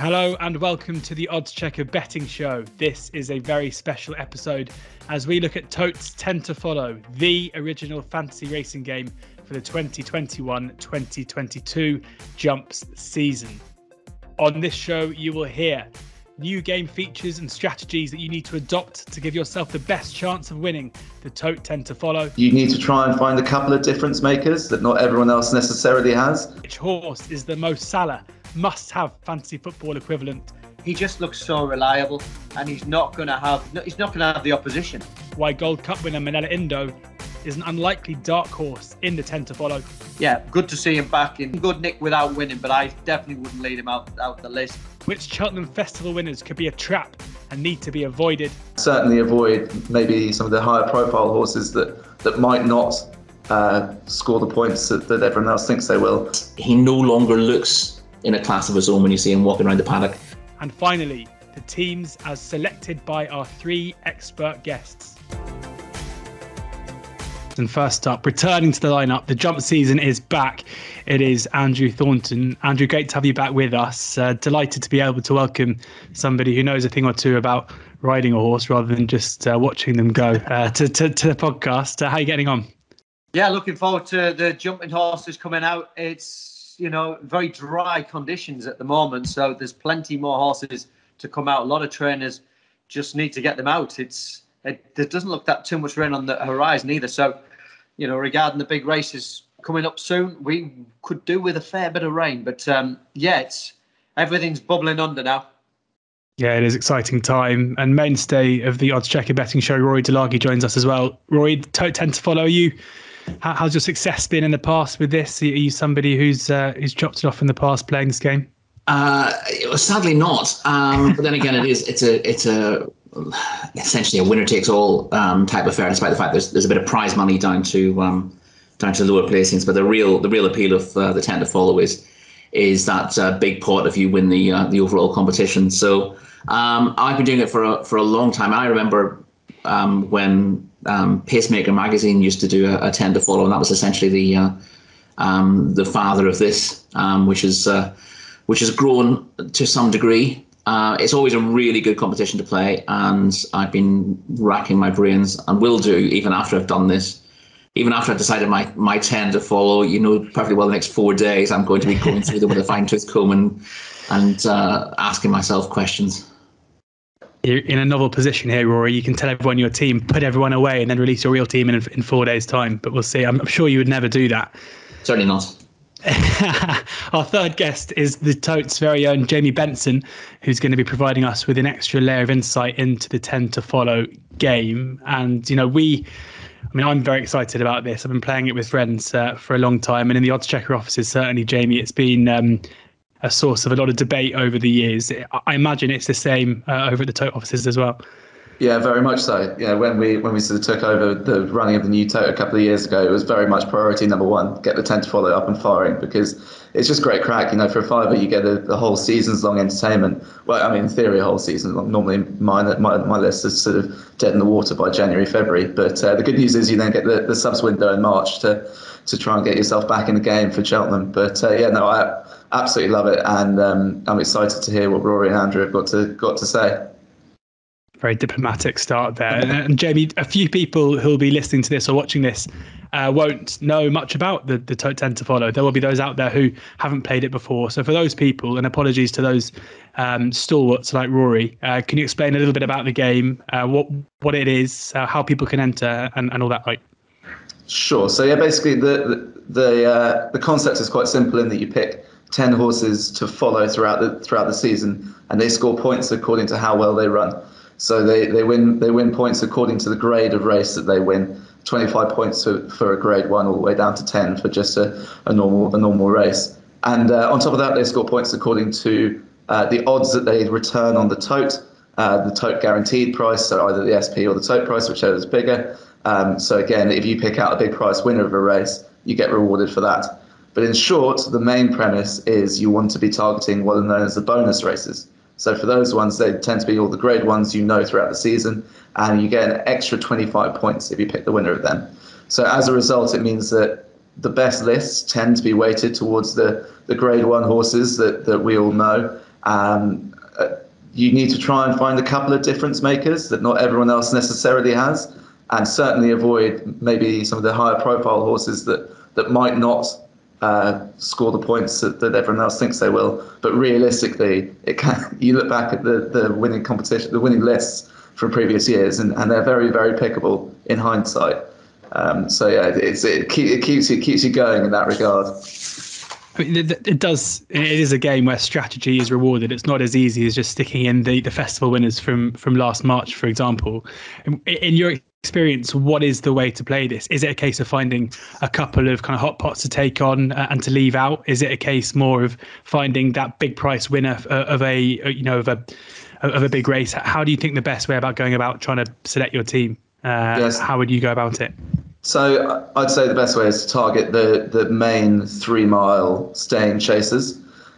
Hello and welcome to the Oddschecker betting show. This is a very special episode as we look at Tote 10 To Follow, the original fantasy racing game for the 2021-2022 jumps season. On this show, you will hear new game features and strategies that you need to adopt to give yourself the best chance of winning the Tote 10 To Follow. You need to try and find a couple of difference makers that not everyone else necessarily has. Which horse is the Mo Salah must-have fantasy football equivalent? He just looks so reliable, and he's not going to have the opposition. Why Gold Cup winner Manila Indo is an unlikely dark horse in the 10 To Follow. Yeah, good to see him back in good nick without winning, but I definitely wouldn't lead him out the list. Which Cheltenham Festival winners could be a trap and need to be avoided? Certainly avoid maybe some of the higher profile horses that might not score the points that everyone else thinks they will. He no longer looks in a class of his own when you see him walking around the paddock. And finally, the teams as selected by our three expert guests. And first up, returning to the lineup, the jump season is back. It is Andrew Thornton. Andrew, great to have you back with us. Delighted to be able to welcome somebody who knows a thing or two about riding a horse rather than just watching them go to the podcast. How are you getting on? Yeah, looking forward to the jumping horses coming out. It's very dry conditions at the moment, so there's plenty more horses to come out. A lot of trainers just need to get them out. There doesn't look that too much rain on the horizon either. So, regarding the big races coming up soon, we could do with a fair bit of rain. But everything's bubbling under now. Yeah, it is exciting time. And mainstay of the Oddschecker betting show, Rory Delargy joins us as well. Rory, Tote 10 To Follow you. How's your success been in the past with this? Are you somebody who's dropped it off in the past playing this game? Sadly not. But then again, it's essentially a winner takes all type of affair, despite the fact there's a bit of prize money down to lower placings. But the real appeal of the 10 To Follow is that big pot if you win the overall competition. So I've been doing it for a long time. I remember when Pacemaker magazine used to do a 10 To Follow, and that was essentially the father of this, which has grown to some degree. It's always a really good competition to play, and I've been racking my brains, and will do even after I've done this. Even after I've decided my 10 To Follow, perfectly well the next 4 days I'm going to be going through them with a fine-tooth comb and asking myself questions. You're in a novel position here, Rory. You can tell everyone your team, put everyone away, and then release your real team in 4 days' time. But we'll see. I'm sure you would never do that. Certainly not. Our third guest is the Tote's very own Jamie Benson, who's going to be providing us with an extra layer of insight into the 10 To Follow game. And, I'm very excited about this. I've been playing it with friends for a long time. And in the Oddschecker offices, certainly, Jamie, it's been a source of a lot of debate over the years. I imagine it's the same over at the Tote offices as well. Yeah, very much so. Yeah, when we sort of took over the running of the new Tote a couple of years ago, it was very much priority number one, get the 10 To Follow up and firing, because it's just great crack. For a fiver, you get the whole season's long entertainment. Well, in theory, a whole season long. Normally, my list is sort of dead in the water by January, February. But the good news is you then get the subs window in March to try and get yourself back in the game for Cheltenham. But I absolutely love it, and I'm excited to hear what Rory and Andrew have got to say. Very diplomatic start there. And Jamie, a few people who'll be listening to this or watching this won't know much about the Tote 10 To Follow. There will be those out there who haven't played it before. So for those people, and apologies to those stalwarts like Rory, can you explain a little bit about the game, what it is, how people can enter, and all that? Right? Sure. So yeah, basically the concept is quite simple in that you pick 10 horses to follow throughout the season, and they score points according to how well they run. So they win points according to the grade of race that they win. 25 points for a grade 1, all the way down to 10 for just a normal race. And on top of that, they score points according to the odds that they return on the Tote guaranteed price, so either the SP or the Tote price, whichever is bigger. So again, if you pick out a big price winner of a race, you get rewarded for that. But in short, the main premise is you want to be targeting what are known as the bonus races. So for those ones, they tend to be all the grade ones throughout the season, and you get an extra 25 points if you pick the winner of them. So as a result, it means that the best lists tend to be weighted towards the grade 1 horses that we all know, You need to try and find a couple of difference makers that not everyone else necessarily has, and certainly avoid maybe some of the higher profile horses that might not score the points that everyone else thinks they will. But realistically, you look back at the winning competition, the winning lists from previous years, and they're very, very pickable in hindsight. So yeah, it keeps you going in that regard. I mean, it does. It is a game where strategy is rewarded. It's not as easy as just sticking in the festival winners from last March, for example. In your experience, what is the way to play this? Is it a case of finding a couple of kind of hot pots to take on and to leave out? Is it a case more of finding that big price winner of a big race? How do you think the best way about going about trying to select your team? Yes. How would you go about it? So I'd say the best way is to target the main 3 mile staying chasers.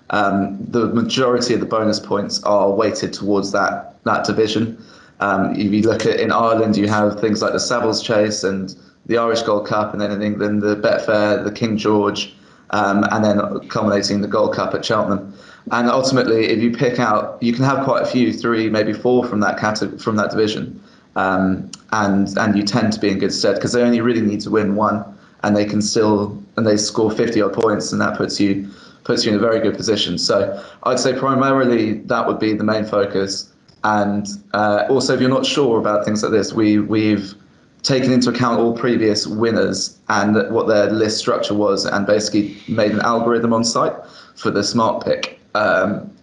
The majority of the bonus points are weighted towards that division. If you look at in Ireland, you have things like the Savills Chase and the Irish Gold Cup, and then in England, the Betfair, the King George, and then culminating the Gold Cup at Cheltenham. And ultimately, if you pick out, you can have quite a few, 3, maybe 4 from that division. And you tend to be in good stead because they only really need to win 1, and they score 50 odd points, and that puts you in a very good position. So I'd say primarily that would be the main focus. And also, if you're not sure about things like this, we've taken into account all previous winners and what their list structure was, and basically made an algorithm on site for the smart pick.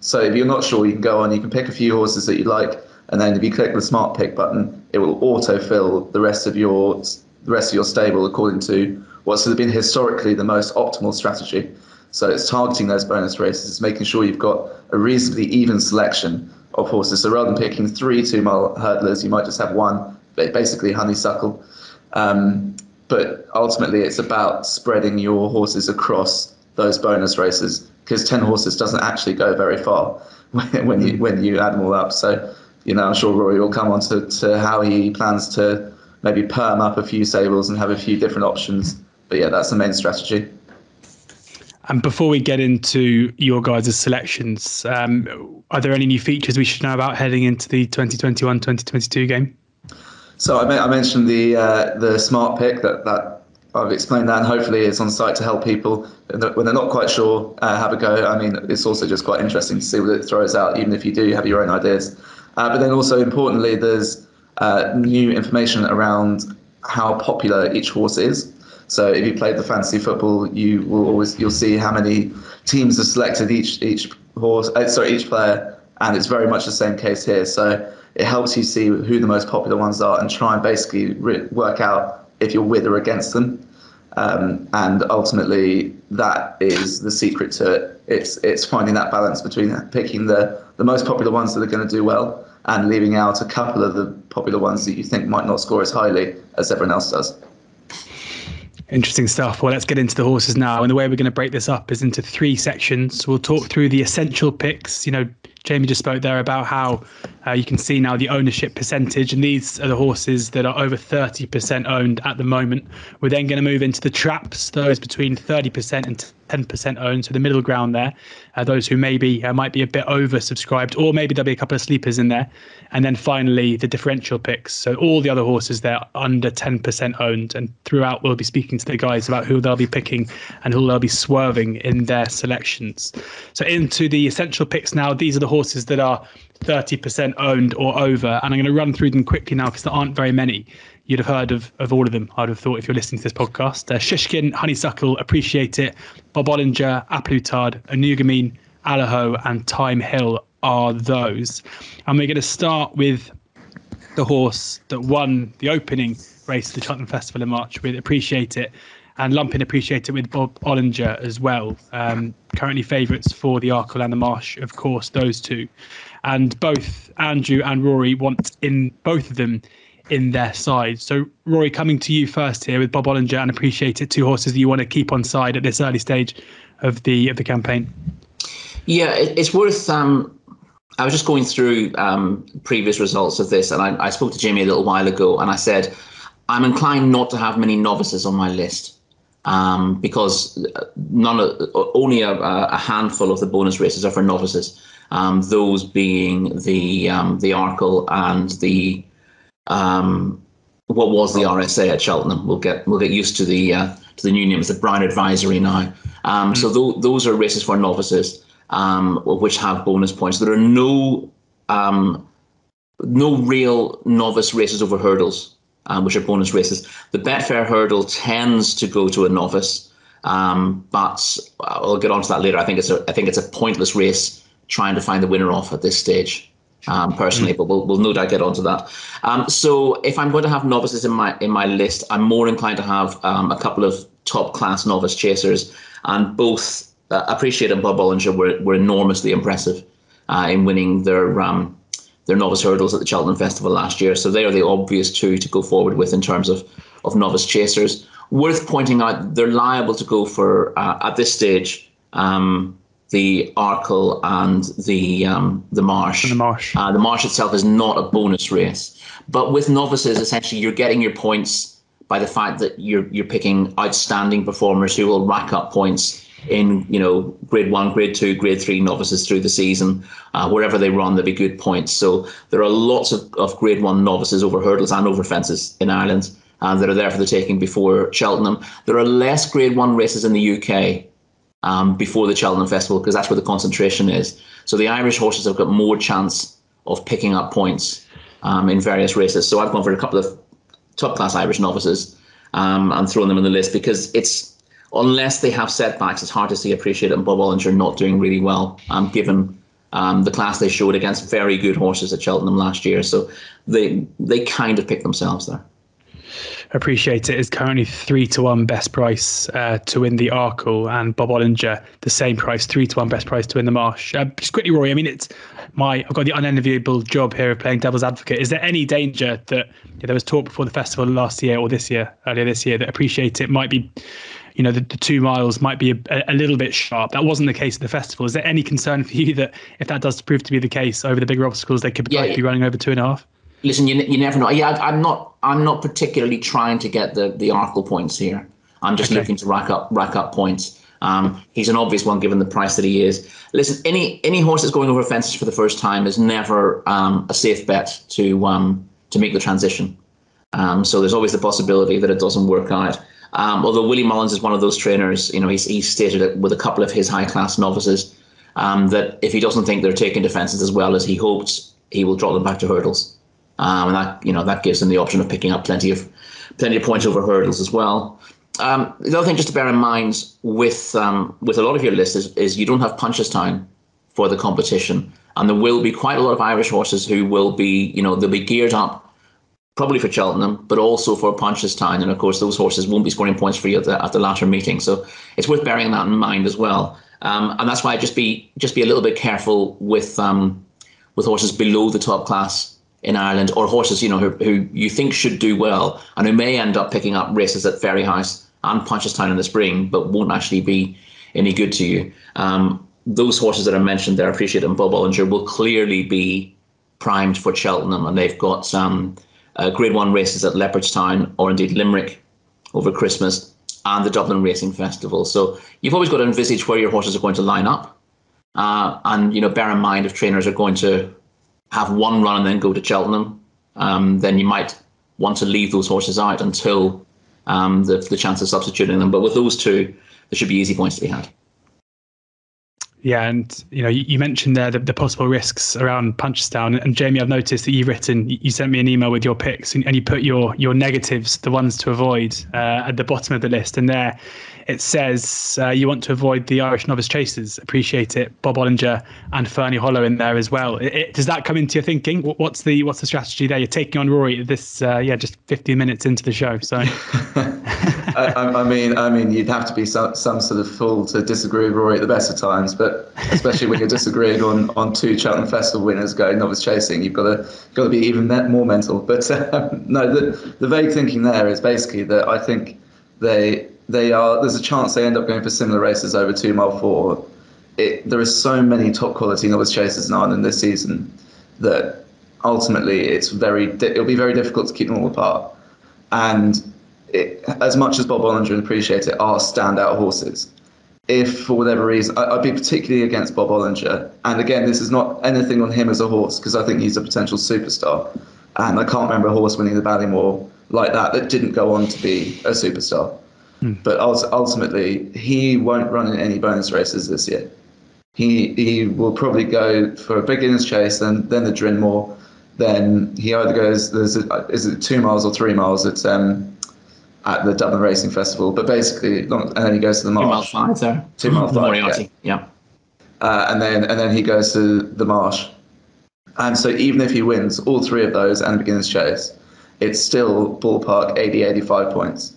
So if you're not sure, you can go on, you can pick a few horses that you like, and then if you click the smart pick button, it will autofill the rest of your stable according to what's been historically the most optimal strategy. So it's targeting those bonus races, it's making sure you've got a reasonably even selection of horses. So rather than picking 3 2-mile hurdlers, you might just have 1, basically honeysuckle. But ultimately, it's about spreading your horses across those bonus races, because 10 horses doesn't actually go very far when you add them all up. So, I'm sure Rory will come on to how he plans to maybe perm up a few stables and have a few different options. But yeah, that's the main strategy. And before we get into your guys' selections, are there any new features we should know about heading into the 2021-2022 game? So I mentioned the smart pick that I've explained that, and hopefully it's on site to help people when they're not quite sure, have a go. I mean, it's also just quite interesting to see what it throws out, even if you do have your own ideas. But then also importantly, there's new information around how popular each horse is. So if you played the fantasy football, you'll see how many teams have selected each player, and it's very much the same case here. So it helps you see who the most popular ones are and try and basically work out if you're with or against them. And ultimately, that is the secret to it. It's finding that balance between picking the most popular ones that are going to do well and leaving out a couple of the popular ones that you think might not score as highly as everyone else does. Interesting stuff. Well, let's get into the horses now. And the way we're going to break this up is into 3 sections. We'll talk through the essential picks. Jamie just spoke there about how you can see now the ownership percentage, and these are the horses that are over 30% owned at the moment. We're then going to move into the traps, those between 30% and 10% owned, so the middle ground there, those who maybe might be a bit oversubscribed, or maybe there'll be a couple of sleepers in there. And then finally, the differential picks. So all the other horses there under 10% owned, and throughout we'll be speaking to the guys about who they'll be picking and who they'll be swerving in their selections. So into the essential picks now, these are the horses that are 30% owned or over, and I'm going to run through them quickly now because there aren't very many. You'd have heard of all of them, I'd have thought, if you're listening to this podcast. Shishkin, Honeysuckle, Appreciate It, Bob Ollinger, Aplutard, Anugamine, Allaho, and Time Hill are those. And we're going to start with the horse that won the opening race of the Cheltenham Festival in March with Appreciate It, and lump in Appreciate It with Bob Ollinger as well. Currently favourites for the Arkle and the Marsh, of course, those two. And both Andrew and Rory want in both of them in their side. So Rory, coming to you first here with Bob Ollinger and Appreciate It, 2 horses that you want to keep on side at this early stage of the campaign. Yeah, it's worth. I was just going through previous results of this, and I spoke to Jamie a little while ago, and I said I'm inclined not to have many novices on my list because only a handful of the bonus races are for novices. Those being the Arkle and the what was the RSA at Cheltenham. We'll get used to the new name. It's the Brown Advisory now. So those are races for novices, which have bonus points. There are no real novice races over hurdles, which are bonus races. The Betfair hurdle tends to go to a novice, but I'll get onto that later. I think it's a pointless race trying to find the winner off at this stage. Personally, but we'll no doubt get onto that. So if I'm going to have novices in my list, I'm more inclined to have a couple of top class novice chasers, and both Appreciate and Bob Bollinger were enormously impressive in winning their novice hurdles at the Cheltenham Festival last year. So they are the obvious two to go forward with in terms of novice chasers. Worth pointing out, they're liable to go for at this stage. The Arkle and the Marsh. And the Marsh. The Marsh itself is not a bonus race, but with novices, essentially, you're getting your points by the fact that you're picking outstanding performers who will rack up points in grade 1, grade 2, grade 3 novices through the season. Wherever they run, there'll be good points. So there are lots of grade 1 novices over hurdles and over fences in Ireland that are there for the taking before Cheltenham. There are less grade 1 races in the UK. Before the Cheltenham Festival, because that's where the concentration is. So the Irish horses have got more chance of picking up points in various races. So I've gone for a couple of top class Irish novices and thrown them in the list, because it's, unless they have setbacks, it's hard to see Appreciate and Bob Bollinger not doing really well, given the class they showed against very good horses at Cheltenham last year. So they kind of pick themselves there. Appreciate It is currently 3-1 best price to win the Arkle, and Bob Bollinger the same price, 3-1 best price to win the Marsh. Just quickly, Rory, I mean, I've got the unenviable job here of playing devil's advocate. Is there any danger that there was talk before the festival last year or earlier this year, that Appreciate It might be, the 2 miles might be a little bit sharp? That wasn't the case at the festival. Is there any concern for you that if that does prove to be the case over the bigger obstacles, they could be running over 2.5? Listen, you never know. Yeah, I'm not particularly trying to get the Arkle points here. I'm just looking to rack up points. He's an obvious one given the price that he is. Listen, any horse that's going over fences for the first time is never a safe bet to make the transition. So there's always the possibility that it doesn't work out. Although Willie Mullins is one of those trainers, he's stated it with a couple of his high class novices that if he doesn't think they're taking defences as well as he hoped, he will drop them back to hurdles. And that gives them the option of picking up plenty of points over hurdles as well. The other thing just to bear in mind with a lot of your lists is you don't have Punchestown for the competition, and there will be quite a lot of Irish horses who will be they'll be geared up probably for Cheltenham, but also for Punchestown, and of course those horses won't be scoring points for you at the latter meeting. So it's worth bearing that in mind as well. And that's why just be a little bit careful with horses below the top class in Ireland, or horses who you think should do well and who may end up picking up races at Ferryhouse and Punchestown in the spring, but won't actually be any good to you. Those horses that I mentioned there, Appreciate and Bob Bollinger, will clearly be primed for Cheltenham, and they've got some Grade 1 races at Leopardstown, or indeed Limerick over Christmas, and the Dublin Racing Festival. So you've always got to envisage where your horses are going to line up, and bear in mind if trainers are going to have one run and then go to Cheltenham, then you might want to leave those horses out until the chance of substituting them. But with those two, there should be easy points to be had. Yeah, and you mentioned there the possible risks around Punchestown, and Jamie, I've noticed that you sent me an email with your picks, and you put your negatives, the ones to avoid, at the bottom of the list, and there it says you want to avoid the Irish Novice Chasers, Appreciate It, Bob Bollinger, and Fernie Hollow in there as well. Does that come into your thinking? What's the strategy there? You're taking on Rory this just 15 minutes into the show, so. I mean, you'd have to be some sort of fool to disagree with Rory at the best of times, but especially when you're disagreeing on 2 Cheltenham Festival winners going novice chasing, you've got to be even more mental. But no, the vague thinking there is basically that I think there's a chance they end up going for similar races over 2 mile 4. There are so many top quality novice chasers in Ireland this season that ultimately it'll be very difficult to keep them all apart. And as much as Bob Bollinger and Appreciate It are standout horses, if for whatever reason, I'd be particularly against Bob Ollinger. And again, this is not anything on him as a horse, because I think he's a potential superstar. And I can't remember a horse winning the Ballymore like that didn't go on to be a superstar. But ultimately, he won't run in any bonus races this year. He will probably go for a beginner's chase, then the Drinmore. Then he either goes, is it 2 miles or 3 miles at the Dublin Racing Festival, but basically, and then he goes to the Marsh. 2 mile 5 there. 2 mile 5. Moriarty, yeah. And then he goes to the Marsh. And so even if he wins all 3 of those and beginner's chase, it's still ballpark 80, 85 points.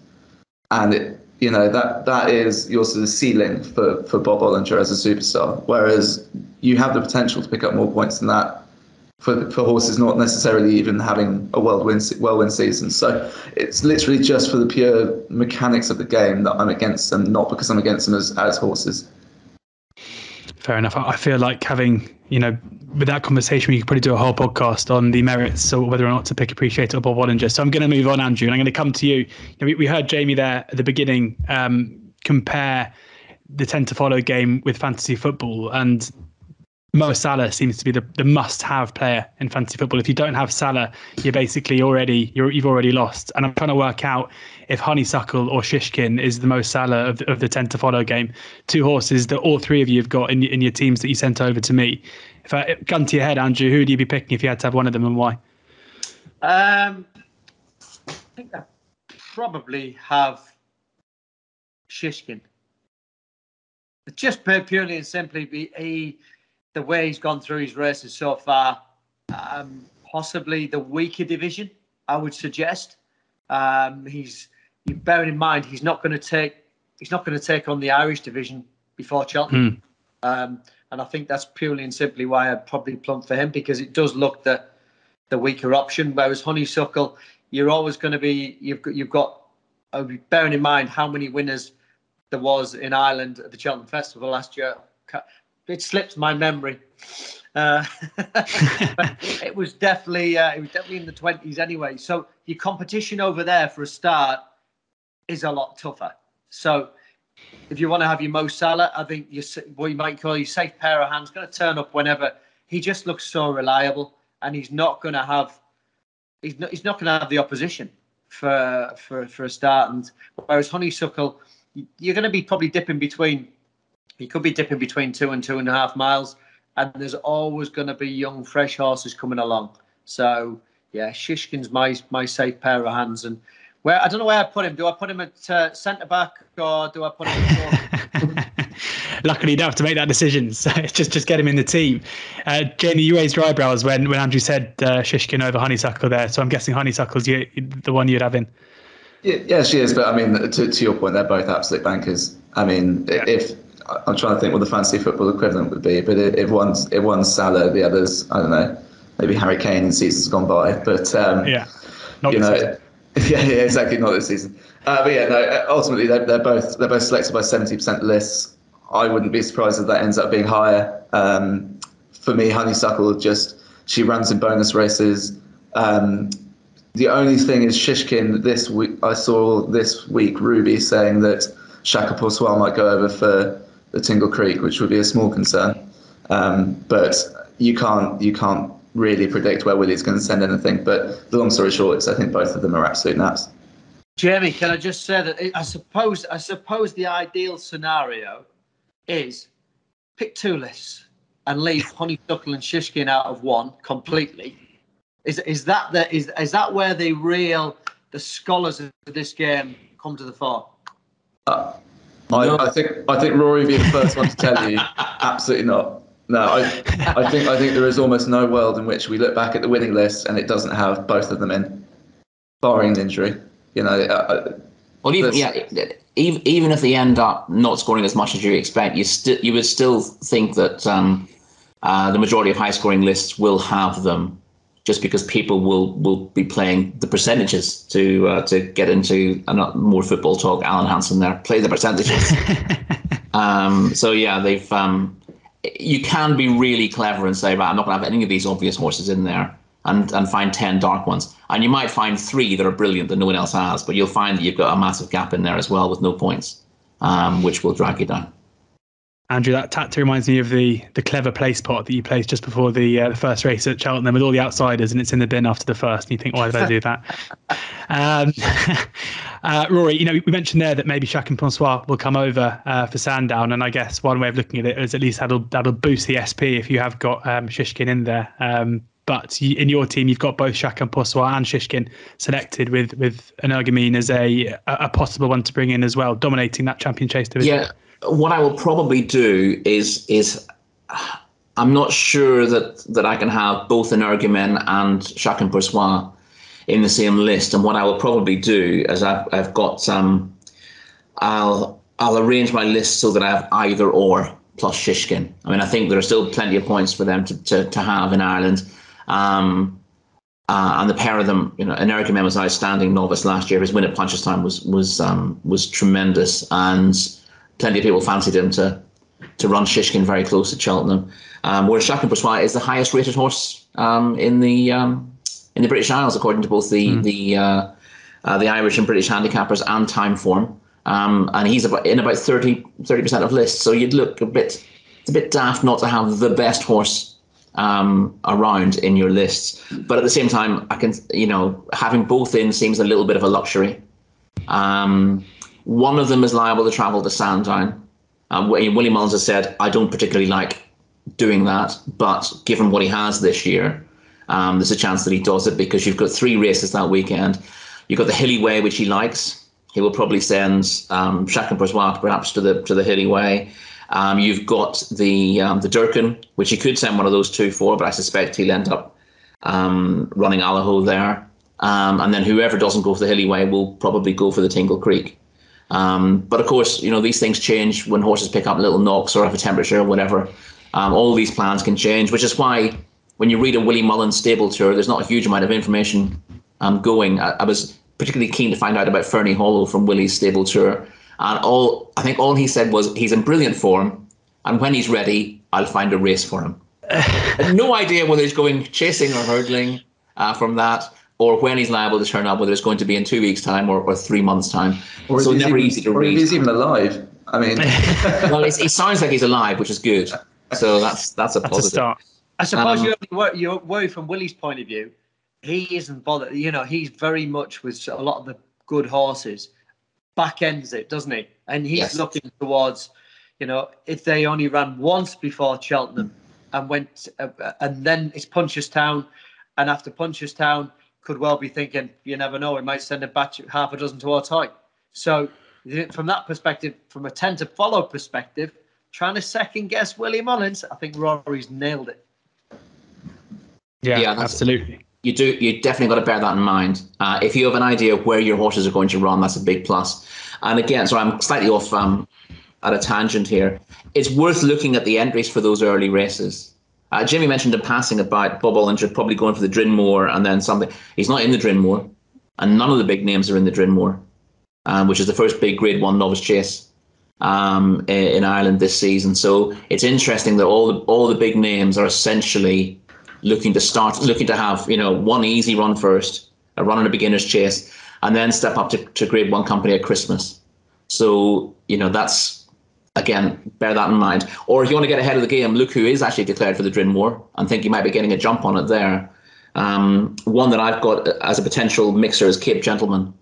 And that is your sort of ceiling for Bob Ollinger as a superstar. Whereas you have the potential to pick up more points than that for horses not necessarily even having a well-win season. So it's literally just for the pure mechanics of the game that I'm against them, not because I'm against them as horses. Fair enough. I feel like having, with that conversation, we could probably do a whole podcast on the merits or whether or not to pick Appreciator or Bob Ollinger. So I'm going to move on, Andrew, and I'm going to come to you. We heard Jamie there at the beginning compare the Ten To Follow game with fantasy football, and Mo Salah seems to be the must-have player in fantasy football. If you don't have Salah, you're basically you've already lost. And I'm trying to work out if Honeysuckle or Shishkin is the Mo Salah of the Ten To Follow game. 2 horses that all 3 of you have got in your teams that you sent over to me. If I gun to your head, Andrew, who would you be picking if you had to have one of them, and why? I think I probably have Shishkin. Just purely and simply, the way he's gone through his races so far, possibly the weaker division, I would suggest. Bearing in mind he's not going to take on the Irish division before Cheltenham, and I think that's purely and simply why I'd probably plump for him, because it does look the weaker option. Whereas Honeysuckle, you're always going to be you've got bearing in mind how many winners there was in Ireland at the Cheltenham Festival last year. It slips my memory. But it was definitely in the 20s anyway. So your competition over there for a start is a lot tougher. So if you want to have your Mo Salah, I think what you might call your safe pair of hands, going to turn up whenever. He just looks so reliable, and he's not going to have the opposition for a start. And whereas Honeysuckle, you're going to be probably dipping between. He could be dipping between 2 and 2.5 miles, and there's always going to be young, fresh horses coming along. So, yeah, Shishkin's my safe pair of hands. And I don't know where I put him. Do I put him at centre back, or do I put him at Luckily, you don't have to make that decision. So just get him in the team. Jamie, you raised your eyebrows when Andrew said Shishkin over Honeysuckle there. So I'm guessing Honeysuckle's the one you'd have in. Yeah, she is. But I mean, to your point, they're both absolute bankers. I mean, if I'm trying to think what the fantasy football equivalent would be, but if one's Salah, the other's, I don't know, maybe Harry Kane in seasons gone by. But not exactly, not this season. Ultimately they're both selected by 70% lists. I wouldn't be surprised if that ends up being higher. For me, Honeysuckle she runs in bonus races. The only thing is Shishkin this week. I saw this week Ruby saying that Shaka Poursois might go over for the Tingle Creek, which would be a small concern. But you can't really predict where Willie's going to send anything. But the long story short is I think both of them are absolute naps. Jamie, can I just say that I suppose the ideal scenario is pick 2 lists and leave Honeysuckle and Shishkin out of one completely. Is that where the scholars of this game come to the fore? I think Rory would be the first one to tell you absolutely not. No, I think there is almost no world in which we look back at the winning list and it doesn't have both of them in, barring an injury. Even if they end up not scoring as much as you expect, you would still think that the majority of high scoring lists will have them, just because people will be playing the percentages to get into more football talk. Alan Hansen there, play the percentages. You can be really clever and say, right, I'm not going to have any of these obvious horses in there, and find 10 dark ones. And you might find 3 that are brilliant that no one else has, but you'll find that you've got a massive gap in there as well with no points, which will drag you down. Andrew, that tattoo reminds me of the clever play spot that you placed just before the first race at Cheltenham with all the outsiders, and it's in the bin after the first. And you think, why did I do that? Rory, we mentioned there that maybe Chacun Ponsoir will come over for Sandown, and I guess one way of looking at it is at least that'll boost the SP if you have got Shishkin in there. But in your team, you've got both Chacun Ponsoir and Shishkin selected with Energumene as a possible one to bring in as well, dominating that champion chase division. Yeah. What I will probably do is I'm not sure that I can have both Energumene and Chacun Ponsoir in the same list. And what I will probably do is I've got I'll arrange my list so that I have either or plus Shishkin. I mean, I think there are still plenty of points for them to have in Ireland. And the pair of them, Energumene was outstanding novice last year. His win at Punchestown was tremendous, and plenty of people fancied him to run Shishkin very close to Cheltenham. Whereas Chacun Ponsoir is the highest rated horse in the British Isles, according to both the Irish and British handicappers and Time Form. And he's about 30% of lists. So you'd look it's a bit daft not to have the best horse around in your lists. But at the same time, I can, having both in seems a little bit of a luxury. One of them is liable to travel to Sandown. Willie Mullins has said, I don't particularly like doing that, but given what he has this year, there's a chance that he does it, because you've got 3 races that weekend. You've got the Hilly Way, which he likes. He will probably send Chacun Ponsoir perhaps to the Hilly Way. You've got the Durkin, which he could send one of those 2 for, but I suspect he'll end up running Allaho there. And then whoever doesn't go for the Hilly Way will probably go for the Tingle Creek. But of course, these things change when horses pick up little knocks or have a temperature or whatever. All these plans can change, which is why when you read a Willie Mullins stable tour, there's not a huge amount of information going. I was particularly keen to find out about Fernie Hollow from Willie's stable tour. And I think all he said was he's in brilliant form, and when he's ready, I'll find a race for him. No idea whether he's going chasing or hurdling from that, or when he's liable to turn up, whether it's going to be in 2 weeks' time or 3 months' time. Or so never easy to read. Or if he's even alive. I mean, well, he sounds like he's alive, which is good. So that's a positive. A start. I suppose you're worried from Willie's point of view. He isn't bothered. He's very much with a lot of the good horses. Back ends it, doesn't he? And he's looking towards, if they only ran once before Cheltenham and went, and then it's Punchestown, and after Punchestown, could well be thinking, you never know, we might send a batch of half a dozen towards Hoy. So from that perspective, from a 10 to follow perspective, trying to second guess Willie Mullins, I think Rory's nailed it. Yeah, absolutely. You definitely got to bear that in mind. If you have an idea of where your horses are going to run, that's a big plus. And again, so I'm slightly off at a tangent here. It's worth looking at the entries for those early races. Jimmy mentioned in passing about Bob Ollinger probably going for the Drinmore and then something. He's not in the Drinmore, and none of the big names are in the Drinmore, which is the first big Grade 1 novice chase in Ireland this season. So it's interesting that all the big names are essentially looking to have one easy run first, a run in a beginner's chase, and then step up to Grade 1 company at Christmas. So that's, again, bear that in mind. Or if you want to get ahead of the game, look who is actually declared for the Drinmore and think you might be getting a jump on it there. One that I've got as a potential mixer is Cape Gentleman,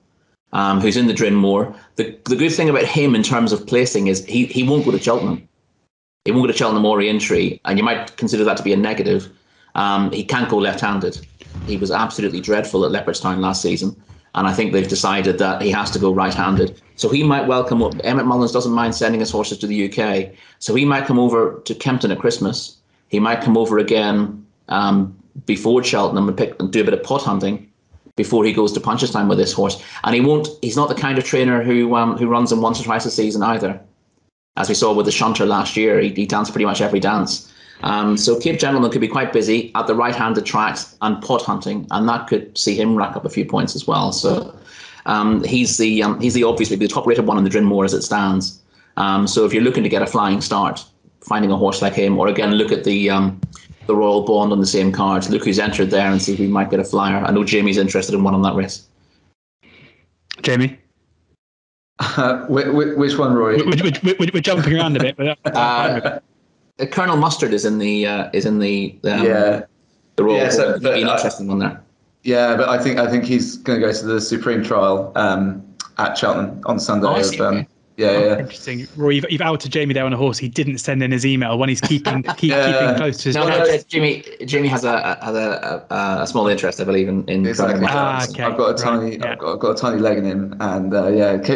who's in the Drinmore. The good thing about him in terms of placing is he won't go to Cheltenham. He won't go to Cheltenham or Aintree, and you might consider that to be a negative. He can't go left-handed. He was absolutely dreadful at Leopardstown last season, and I think they've decided that he has to go right-handed. So he might well come up. Emmett Mullins doesn't mind sending his horses to the UK, so he might come over to Kempton at Christmas. He might come over again before Cheltenham and do a bit of pot hunting before he goes to Punchestown with this horse. And he's not the kind of trainer who runs him once or twice a season either. As we saw with the shunter last year, he danced pretty much every dance. So Cape Gentleman could be quite busy at the right-handed tracks and pot hunting, and that could see him rack up a few points as well. So he's the obviously the top-rated one in the Drinmore as it stands. So if you're looking to get a flying start, finding a horse like him, or again look at the Royal Bond on the same card, look who's entered there and see if we might get a flyer. I know Jamie's interested in one on that race. Jamie? Which one, Rory? We're jumping around a bit, but I'm fine with it. Colonel Mustard is in the Yeah. the Royal Yeah, so, Court. He'd be an interesting one there. Yeah, but I think he's going to go to the Supreme Trial at Cheltenham on Sunday. Oh, I see. Okay. Yeah. Interesting. Rory, you've outed Jamie there on a horse. He didn't send in his email. One he's keeping close to his chest. Jamie has a small interest, I believe, in Exactly. Okay. I've got a tiny leg in him, and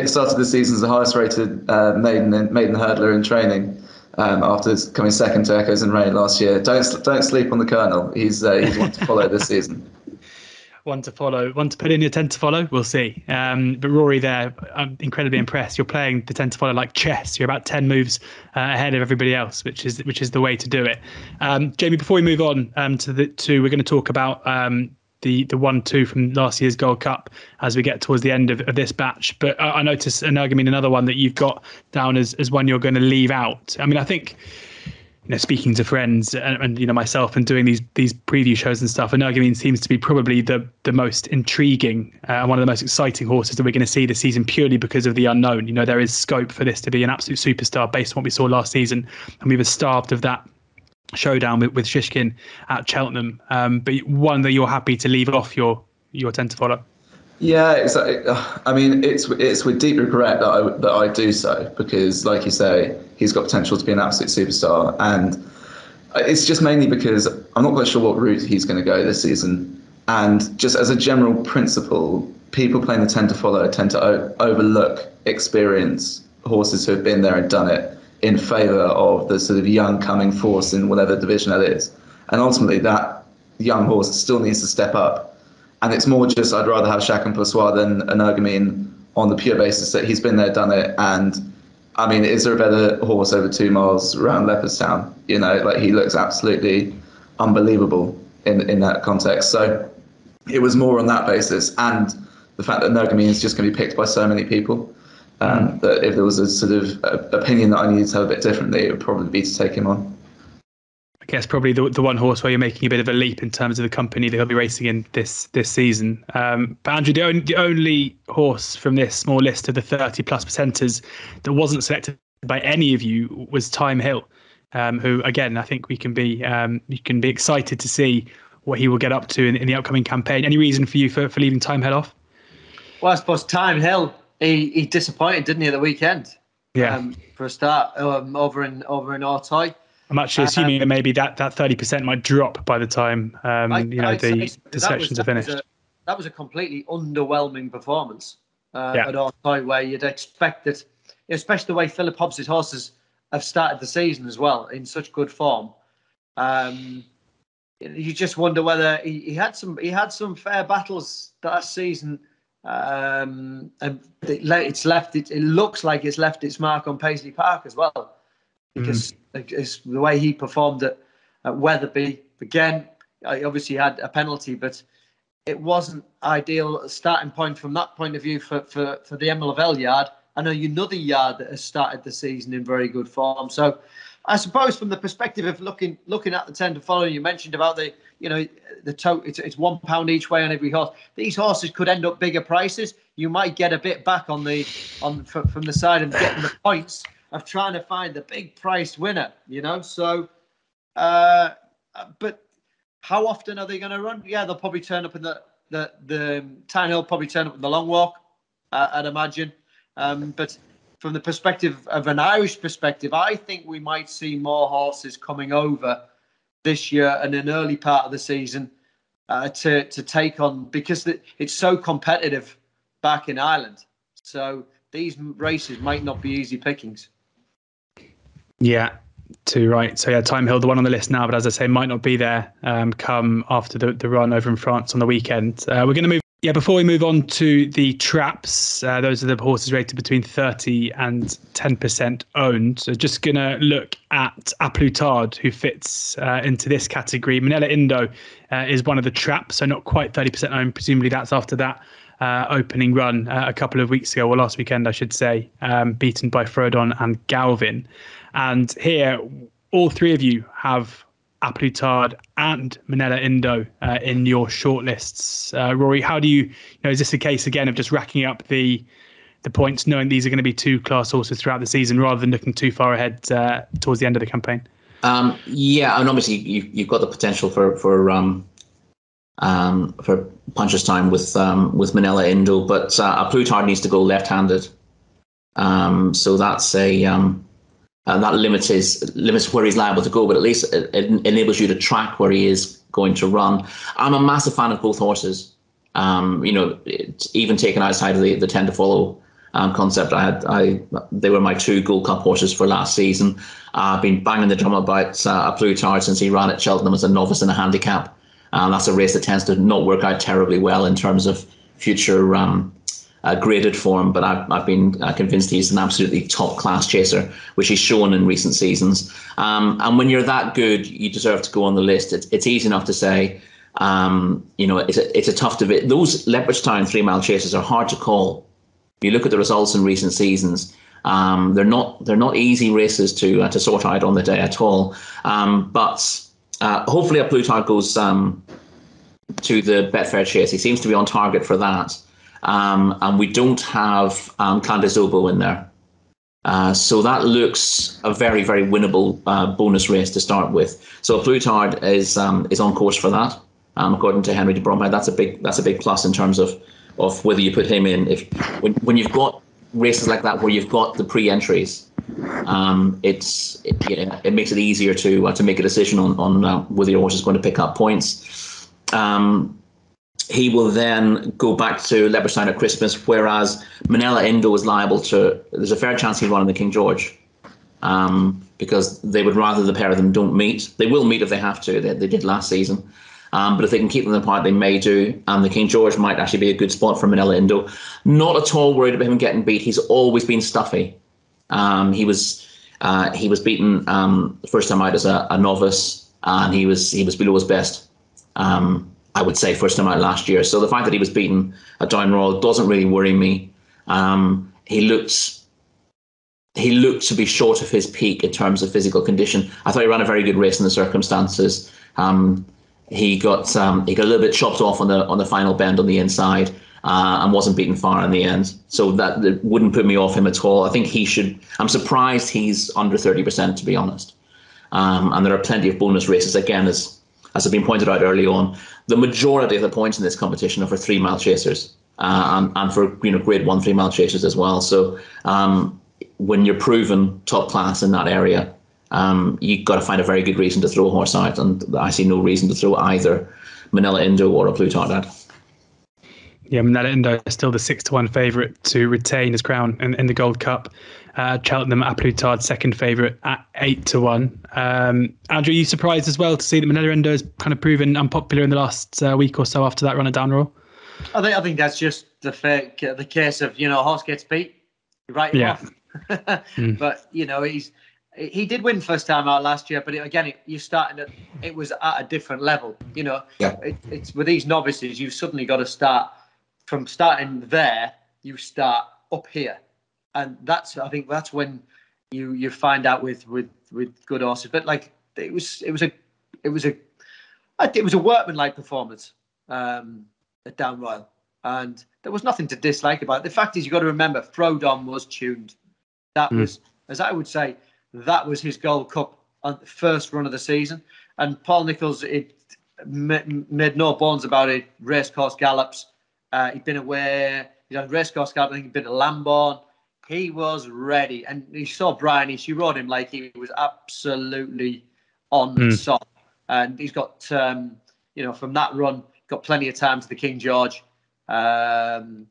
started the season as the highest rated maiden hurdler in training. After coming second to Echoes and Rain last year. Don't sleep on the Colonel. He's one to follow this season. One to follow, one to put in your 10 to follow. We'll see. But Rory, there, I'm incredibly impressed. You're playing the 10 to follow like chess. You're about 10 moves ahead of everybody else, which is the way to do it. Jamie, before we move on we're going to talk about the 1-2 from last year's Gold Cup as we get towards the end of this batch. But I noticed another one that you've got down as one you're going to leave out. I mean, I think, speaking to friends and myself and doing these preview shows and stuff, Energumene seems to be probably the most intriguing and one of the most exciting horses that we're going to see this season, purely because of the unknown. There is scope for this to be an absolute superstar based on what we saw last season, and we were starved of that showdown with Shishkin at Cheltenham. But one that you're happy to leave off your 10 to follow. Yeah, exactly. I mean, it's with deep regret that I do so, because, like you say, he's got potential to be an absolute superstar, and it's just mainly because I'm not quite sure what route he's going to go this season. And just as a general principle, people playing the 10 to follow tend to overlook experienced horses who have been there and done it in favour of the sort of young coming force in whatever division that is. And ultimately, that young horse still needs to step up. And it's more just I'd rather have Chacun Pour Soi than Energumene on the pure basis that he's been there, done it. And I mean, is there a better horse over 2 miles around Leopardstown? He looks absolutely unbelievable in that context. So it was more on that basis, and the fact that Energumene is just going to be picked by so many people. That if there was a sort of opinion that I needed to have a bit differently, it would probably be to take him on. I guess probably the one horse where you're making a bit of a leap in terms of the company that he'll be racing in this season. But Andrew, the only horse from this small list of the 30 plus percenters that wasn't selected by any of you was Time Hill, who again I think we can be excited to see what he will get up to in the upcoming campaign. Any reason for you for leaving Time Hill off? Well, I suppose Time Hill he disappointed, didn't he, at the weekend? Yeah. For a start, over in Auteuil. I'm actually assuming that maybe that 30% might drop by the time the sections are finished. That was a completely underwhelming performance at Auteuil, where you'd expect that, especially the way Philip Hobbs' horses have started the season as well in such good form. You just wonder whether he had some fair battles last season. And it looks like it's left its mark on Paisley Park as well, because it's the way he performed at Wetherby. Again, I obviously had a penalty, but it wasn't ideal starting point from that point of view for the Emma Lavelle yard. I know another yard that has started the season in very good form. So I suppose from the perspective of looking at the 10 to follow, you mentioned about the Tote, it's £1 each way on every horse. These horses could end up bigger prices. You might get a bit back from the side and getting the points of trying to find the big price winner, So, but how often are they going to run? Yeah, they'll probably turn up in the Time Hill, probably turn up in the long walk, I'd imagine. But from the perspective of an Irish perspective, I think we might see more horses coming over this year and an early part of the season to take on, because it's so competitive back in Ireland. So these races might not be easy pickings. Yeah, too right. So yeah, Time Hill, the one on the list now, but as I say, might not be there come after the run over in France on the weekend. We're going to move. Yeah, before we move on to the traps, those are the horses rated between 30 and 10% owned. So just going to look at A Plus Tard, who fits into this category. Manila Indo is one of the traps, so not quite 30% owned. Presumably that's after that opening run a couple of weeks ago, or last weekend, I should say, beaten by Frodon and Galvin. And here, all three of you have A Plus Tard and Manila Indo in your shortlists. Rory, how do you, is this a case again of just racking up the the points, knowing these are going to be two class horses throughout the season, rather than looking too far ahead towards the end of the campaign? Yeah, and obviously you've got the potential for puncher's time with Manila Indo, but a Plutard needs to go left-handed. So that's that limits where he's liable to go, but at least it enables you to track where he is going to run. I'm a massive fan of both horses. Even taken outside of the 10 to follow concept, they were my two Gold Cup horses for last season. I've been banging the drum about a Plutard since he ran at Cheltenham as a novice in a handicap. That's a race that tends to not work out terribly well in terms of future graded form, but I've been convinced he's an absolutely top class chaser, which he's shown in recent seasons. And when you're that good, you deserve to go on the list. It's easy enough to say. It's a tough debate. Those Leopardstown 3-mile chasers are hard to call. If you look at the results in recent seasons, they're not easy races to sort out on the day at all. But hopefully a Plutard goes to the Betfair Chase. He seems to be on target for that. And we don't have Clandezobo in there. So that looks a very, very winnable bonus race to start with. So Plutard is on course for that. According to Henry de Bromhead, that's a big plus in terms of whether you put him in. When you've got races like that where you've got the pre-entries, it makes it easier to make a decision on whether your horse is going to pick up points. He will then go back to Leopardstown at Christmas, whereas Manila Indo is liable to. There's a fair chance he'll run in the King George, because they would rather the pair of them don't meet. They will meet if they have to. They did last season. But if they can keep them apart, they may do. And the King George might actually be a good spot for Manila Indo. Not at all worried about him getting beat. He's always been stuffy. He was beaten the first time out as a novice, and he was below his best. I would say first time out last year. So the fact that he was beaten at Down Royal doesn't really worry me. He looked to be short of his peak in terms of physical condition. I thought he ran a very good race in the circumstances. He got a little bit chopped off on the final bend on the inside, and wasn't beaten far in the end. So that wouldn't put me off him at all. I think he should. I'm surprised he's under 30%, to be honest. And there are plenty of bonus races, again, as has been pointed out early on. The majority of the points in this competition are for 3-mile chasers, and for grade 1 3-mile chasers as well. So when you're proven top class in that area, you've got to find a very good reason to throw a horse out, and I see no reason to throw either Manila Indo or a Plutard out. Yeah, Manila Indo is still the 6-1 favourite to retain his crown in the Gold Cup. Cheltenham at Plutard, second favourite at 8-1. Andrew, are you surprised as well to see that Manila Indo has kind of proven unpopular in the last week or so after that run at Down Royal? I think that's just the case of horse gets beat, you write him off. But he did win first time out last year, but it was at a different level. It's with these novices, you've suddenly got to start from starting there. You start up here, and I think that's when you find out with good horses. But like it was a workmanlike performance at Down Royal, and there was nothing to dislike about it. The fact is, you've got to remember, Frodon was tuned. That was, as I would say, that was his Gold Cup on the first run of the season. And Paul Nicholls, made no bones about it. Racecourse gallops. He'd been away. He'd had racecourse gallop. I think he'd been at Lambourne. He was ready. And he saw Bryony. She rode him like he was absolutely on song. And he's got, from that run, got plenty of time to the King George. Galvin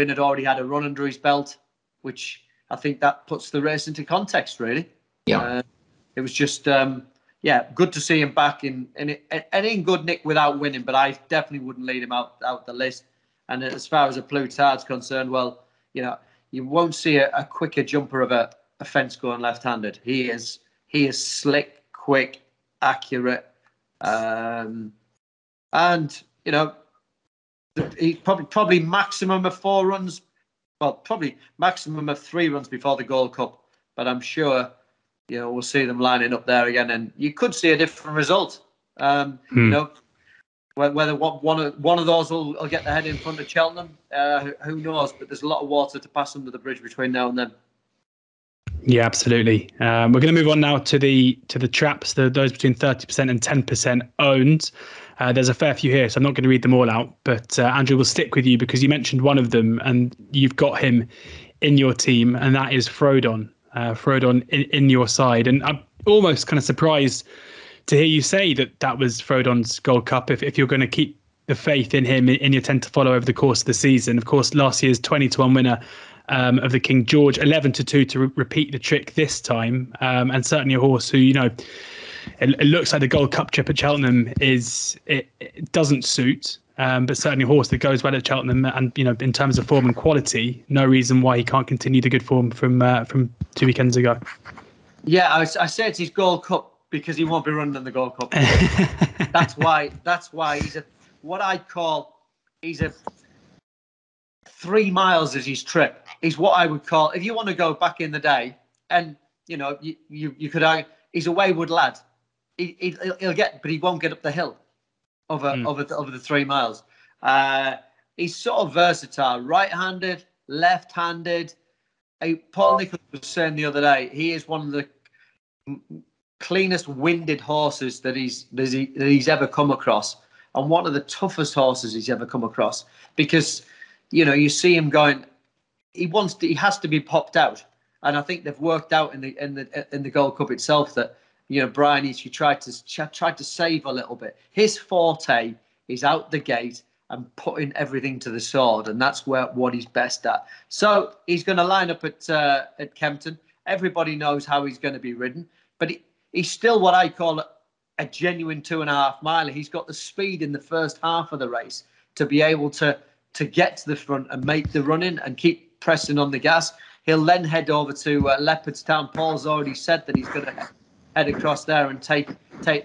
had already had a run under his belt, which I think that puts the race into context, really. Yeah. It was just, good to see him back in good nick without winning, but I definitely wouldn't lead him out the list. And as far as a Plutard's concerned, well, you won't see a quicker jumper of a fence going left-handed. He is slick, quick, accurate, and he probably maximum of 4 runs. Well, probably maximum of 3 runs before the Gold Cup, but I'm sure we'll see them lining up there again, and you could see a different result. When Whether one of those will get the head in front of Cheltenham, who knows? But there's a lot of water to pass under the bridge between now and then. Yeah, absolutely. We're going to move on now to the traps, those between 30% and 10% owned. There's a fair few here, so I'm not going to read them all out. But Andrew, we'll stick with you because you mentioned one of them, and you've got him in your team, and that is Frodon. Frodon in your side, and I'm almost kind of surprised to hear you say that was Frodon's Gold Cup. If you're going to keep the faith in him in your 10 to follow over the course of the season, of course, last year's 20-1 winner of the King George, 11-2 to repeat the trick this time, and certainly a horse who, it looks like the Gold Cup trip at Cheltenham it doesn't suit, but certainly a horse that goes well at Cheltenham, and in terms of form and quality, no reason why he can't continue the good form from 2 weekends ago. Yeah, I said it's his Gold Cup because he won't be running in the Gold Cup. That's why he's a 3 miles is his trip. He's what I would call, if you want to go back in the day, and you could argue he's a wayward lad. He'll get, but he won't get up the hill over the 3 miles. He's sort of versatile, right-handed, left-handed. Paul Nicholls was saying the other day, he is one of the cleanest winded horses that he's ever come across, and one of the toughest horses he's ever come across, because you see him going, he has to be popped out, and I think they've worked out in the Gold Cup itself that Brian Eachie tried to save a little bit. His forte is out the gate and putting everything to the sword, and that's what he's best at. So he's going to line up at Kempton. Everybody knows how he's going to be ridden, but he's still what I call a genuine 2.5 miler. He's got the speed in the first half of the race to be able to get to the front and make the run in and keep pressing on the gas. He'll then head over to Leopardstown. Paul's already said that he's going to head across there and take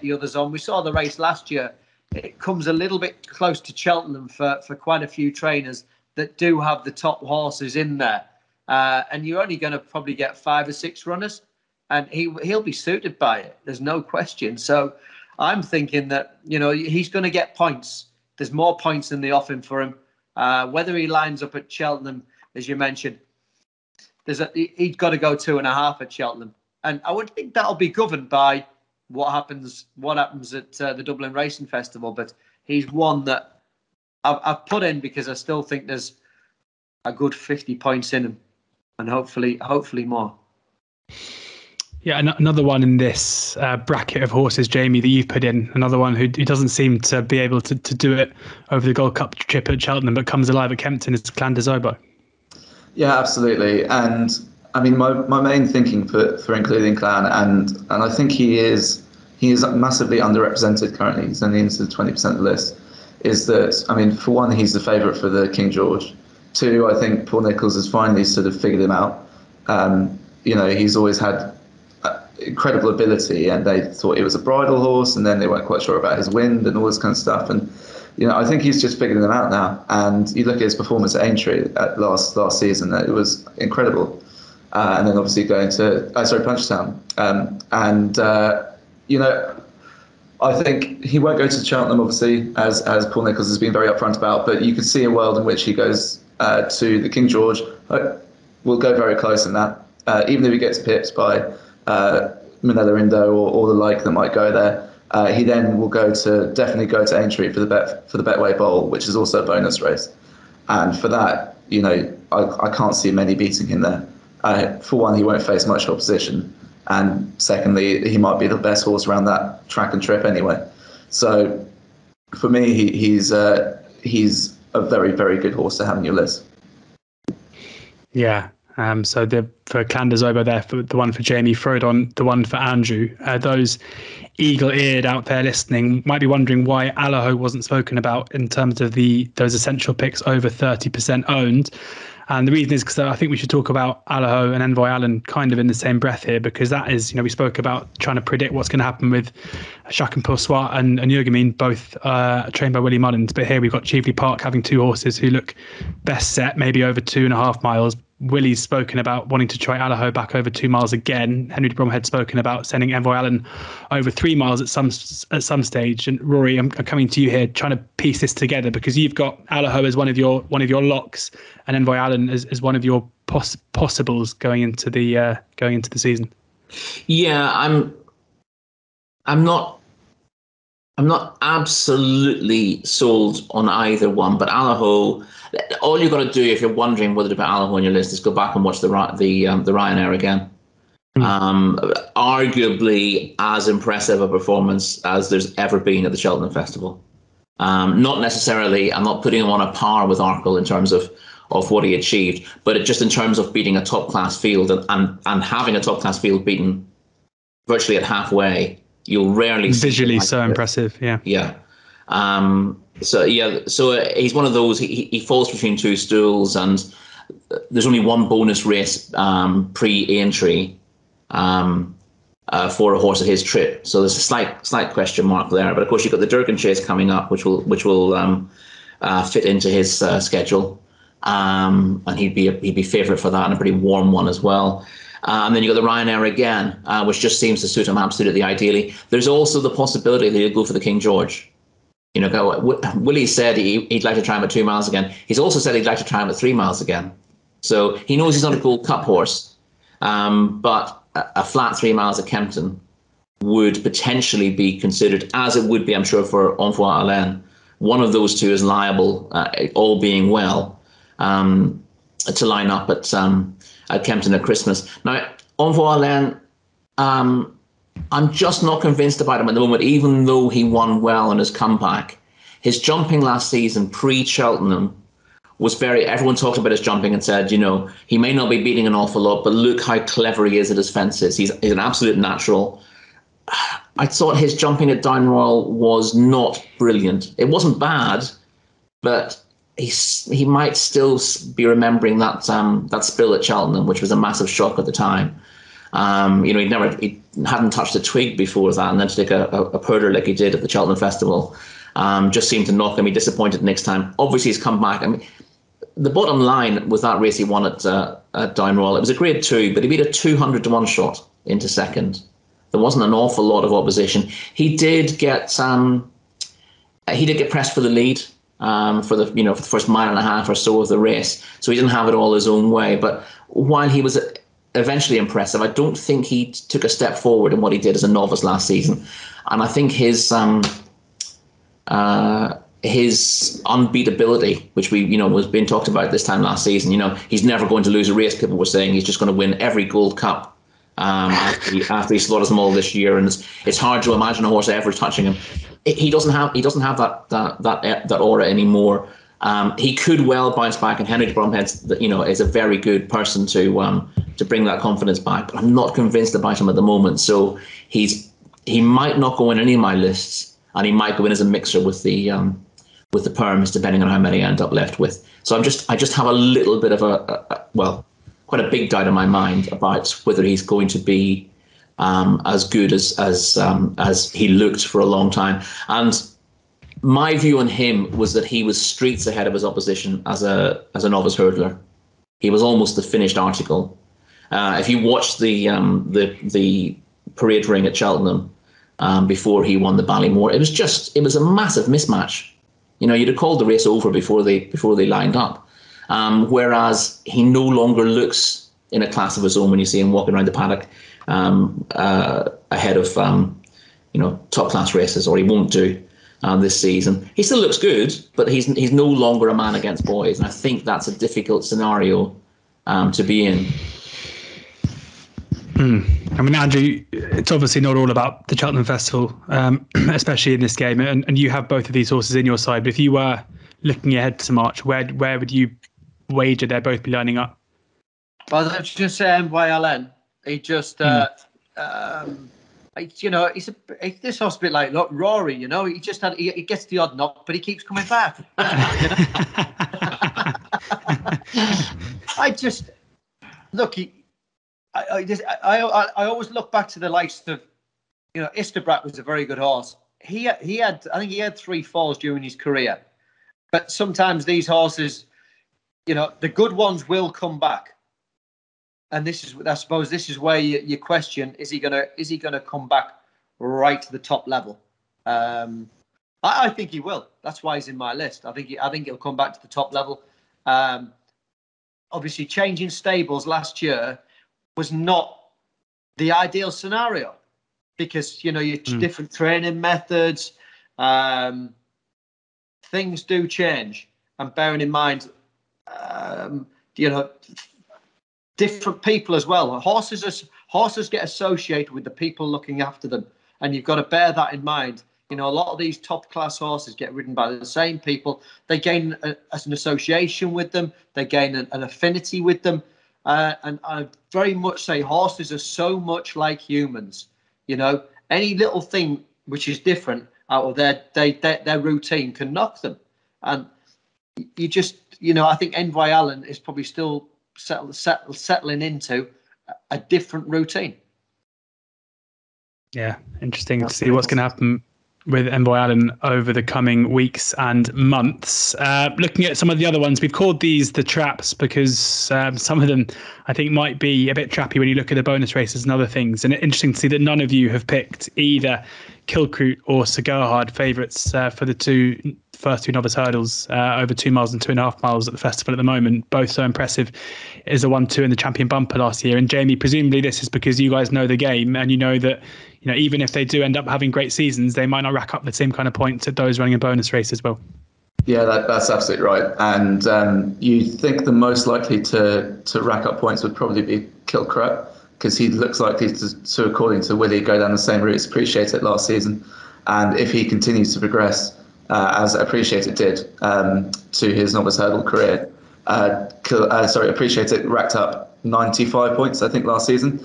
the others on. We saw the race last year. It comes a little bit close to Cheltenham for quite a few trainers that do have the top horses in there. And you're only going to probably get 5 or 6 runners, and he'll be suited by it. There's no question. So I'm thinking that, he's going to get points. There's more points in the offing for him. Whether he lines up at Cheltenham, as you mentioned, he's got to go 2.5 at Cheltenham. And I would think that'll be governed by what happens at the Dublin Racing Festival. But he's one that I've put in because I still think there's a good 50 points in him, and hopefully more. Yeah, another one in this bracket of horses, Jamie, that you've put in, another one who doesn't seem to be able to do it over the Gold Cup trip at Cheltenham, but comes alive at Kempton, is Clan des Obeaux. Yeah, absolutely. And I mean, my main thinking for including Clan, and I think he is massively underrepresented currently. He's only into 20% of the list. Is that, I mean, for one, he's the favourite for the King George. 2, I think Paul Nicholls has finally sort of figured him out. He's always had incredible ability, and they thought it was a bridle horse, and then they weren't quite sure about his wind and all this kind of stuff. And I think he's just figuring them out now. And you look at his performance at Aintree at last season; it was incredible. And then obviously going to Punchestown, I think he won't go to Cheltenham, obviously, as Paul Nicholls has been very upfront about. But you could see a world in which he goes to the King George. We'll go very close in that, even if he gets pipped by Manila Indo or the like that might go there. He then will definitely go to Aintree for the Betway Bowl, which is also a bonus race. And for that, I can't see many beating him there. For one, he won't face much opposition, and secondly, he might be the best horse around that track and trip anyway. So for me, he's a very, very good horse to have on your list. Yeah. So for Clan des Obeaux there, for the one for Jamie, Frodon, the one for Andrew. Those eagle-eared out there listening might be wondering why Allaho wasn't spoken about in terms of those essential picks over 30% owned. And the reason is because I think we should talk about Allaho and Envoy Allen kind of in the same breath here, because that is, we spoke about trying to predict what's going to happen with Chacun Pour Soi and Jurgamine, both trained by Willie Mullins. But here we've got Cheveley Park having 2 horses who look best set, maybe over 2.5 miles, Willie's spoken about wanting to try Allaho back over 2 miles again. Henry de Bromhead's spoken about sending Envoy Allen over 3 miles at some stage. And Rory, I'm coming to you here, trying to piece this together, because you've got Allaho as one of your locks, and Envoy Allen as one of your possibles going into the season. Yeah, I'm not absolutely sold on either one, but Allaho, all you've got to do if you're wondering whether to put Allaho on your list is go back and watch the Ryanair again. Arguably as impressive a performance as there's ever been at the Cheltenham Festival. Not necessarily, I'm not putting him on a par with Arkle in terms of what he achieved, but just in terms of beating a top-class field and having a top-class field beaten virtually at halfway. You'll rarely see visually so impressive. Yeah. So he's one of those. He falls between two stools, and there's only one bonus race pre-Aintree for a horse at his trip. So there's a slight question mark there. But of course, you've got the Durgan Chase coming up, which will fit into his schedule, and he'd be favourite for that, and a pretty warm one as well. And then you've got the Ryanair again, which just seems to suit him absolutely ideally. There's also the possibility that he'll go for the King George. Willie said he'd like to try him at 2 miles again. He's also said he'd like to try him at 3 miles again. So he knows he's not a Gold Cup horse, but a flat 3 miles at Kempton would potentially be considered, as it would be, I'm sure, for Envoy Allen. One of those two is liable, all being well, to line up at Kempton at Christmas. Now, Envoy Allen, I'm just not convinced about him at the moment, even though he won well in his comeback. His jumping last season, pre-Cheltenham, was everyone talked about his jumping and said, he may not be beating an awful lot, but look how clever he is at his fences. He's an absolute natural. I thought his jumping at Down Royal was not brilliant. It wasn't bad, but he might still be remembering that spill at Cheltenham, which was a massive shock at the time. He hadn't touched a twig before that, and then to take a purder like he did at the Cheltenham Festival just seemed to knock him. He disappointed next time. Obviously, he's come back. I mean, the bottom line with that race he won at Down Royal, it was a Grade 2, but he beat a 200-to-1 shot into second. There wasn't an awful lot of opposition. He did get pressed for the lead. For the first mile and a half or so of the race, so he didn't have it all his own way. But while he was eventually impressive, I don't think he took a step forward in what he did as a novice last season. And I think his unbeatability, which was being talked about this time last season, he's never going to lose a race. People were saying he's just going to win every Gold Cup after he slaughters them all this year, and it's hard to imagine a horse ever touching him. He doesn't have that aura anymore. He could well bounce back, and Henry de Bromhead, is a very good person to bring that confidence back. But I'm not convinced about him at the moment. So he might not go in any of my lists, and he might go in as a mixer with the perms, depending on how many I end up left with. So I just have a little bit of quite a big doubt in my mind about whether he's going to be as good as he looked for a long time. And my view on him was that he was streets ahead of his opposition as a novice hurdler. He was almost the finished article. If you watched the parade ring at Cheltenham before he won the Ballymore, it was a massive mismatch. You'd have called the race over before they lined up. Whereas he no longer looks in a class of his own when you see him walking around the paddock ahead of top class races, or he won't do this season. He still looks good, but he's no longer a man against boys, and I think that's a difficult scenario to be in. I mean, Andrew, it's obviously not all about the Cheltenham Festival, especially in this game, and you have both of these horses in your side. But if you were looking ahead to March, where would you wager they'll both be lining up? Well, let's just say YLN. He just, this horse is a bit like Rory. He just he gets the odd knock, but he keeps coming back. I just look. I always look back to the likes of, Isterbrat was a very good horse. I think he had 3 falls during his career, but sometimes these horses, the good ones will come back. and this is, I suppose, this is where you question: is he gonna come back right to the top level? I think he will. That's why he's in my list. I think he'll come back to the top level. Obviously, changing stables last year was not the ideal scenario because your different training methods, things do change, and bearing in mind, different people as well. Horses get associated with the people looking after them, and you've got to bear that in mind. A lot of these top class horses get ridden by the same people. They gain an association with them. They gain an affinity with them. And I very much say horses are so much like humans. Any little thing which is different out of their routine can knock them. And you just, I think Envoy Allen is probably still settling into a different routine. Yeah, interesting to see what's going to happen with Envoy Allen over the coming weeks and months. Looking at some of the other ones, we've called these the traps because some of them I think might be a bit trappy when you look at the bonus races and other things. And interesting to see that none of you have picked either Kilcroot or Cigarhard favourites for the first two novice hurdles over 2 miles and 2.5 miles at the festival at the moment. Both so impressive as a 1-2 in the champion bumper last year. And Jamie, presumably this is because you guys know the game and you know that even if they do end up having great seasons, they might not rack up the same kind of points at those running a bonus race as well. Yeah, that's absolutely right. And you think the most likely to rack up points would probably be Kilcroot, because he looks likely to, according to Willie, go down the same route as Appreciate It last season. And if he continues to progress as Appreciate It did to his novice hurdle career, Appreciate It racked up 95 points, I think, last season.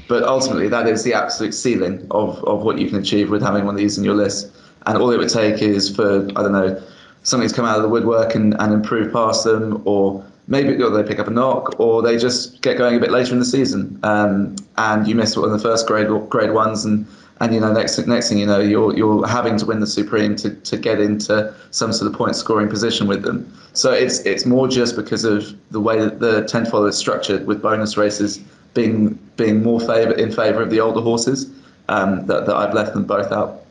But ultimately, that is the absolute ceiling of what you can achieve with having one of these in your list. And all it would take is for, I don't know, something to come out of the woodwork and improve past them, or maybe they pick up a knock, or they just get going a bit later in the season. And you miss one of the first grade ones, and next thing you know, you're having to win the Supreme to get into some sort of point scoring position with them. So it's more just because of the way that the 10 to Follow is structured, with bonus races being more in favour of the older horses, that I've left them both out.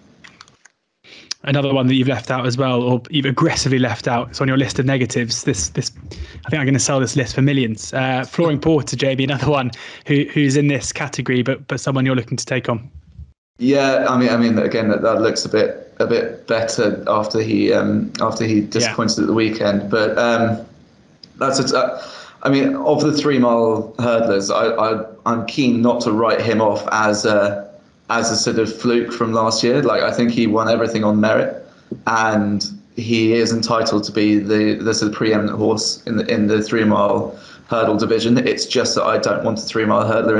Another one that you've left out as well, or you've aggressively left out, it's on your list of negatives. This I think I'm going to sell this list for millions. Flooring Porter, Jamie, another one who's in this category, but someone you're looking to take on. Yeah, I mean, again, that looks a bit better after he disappointed at the weekend. But of the 3 mile hurdlers, I'm keen not to write him off as a sort of fluke from last year. Like, I think he won everything on merit, and he is entitled to be the sort of preeminent horse in the 3 mile hurdle division. It's just that I don't want a 3 mile hurdler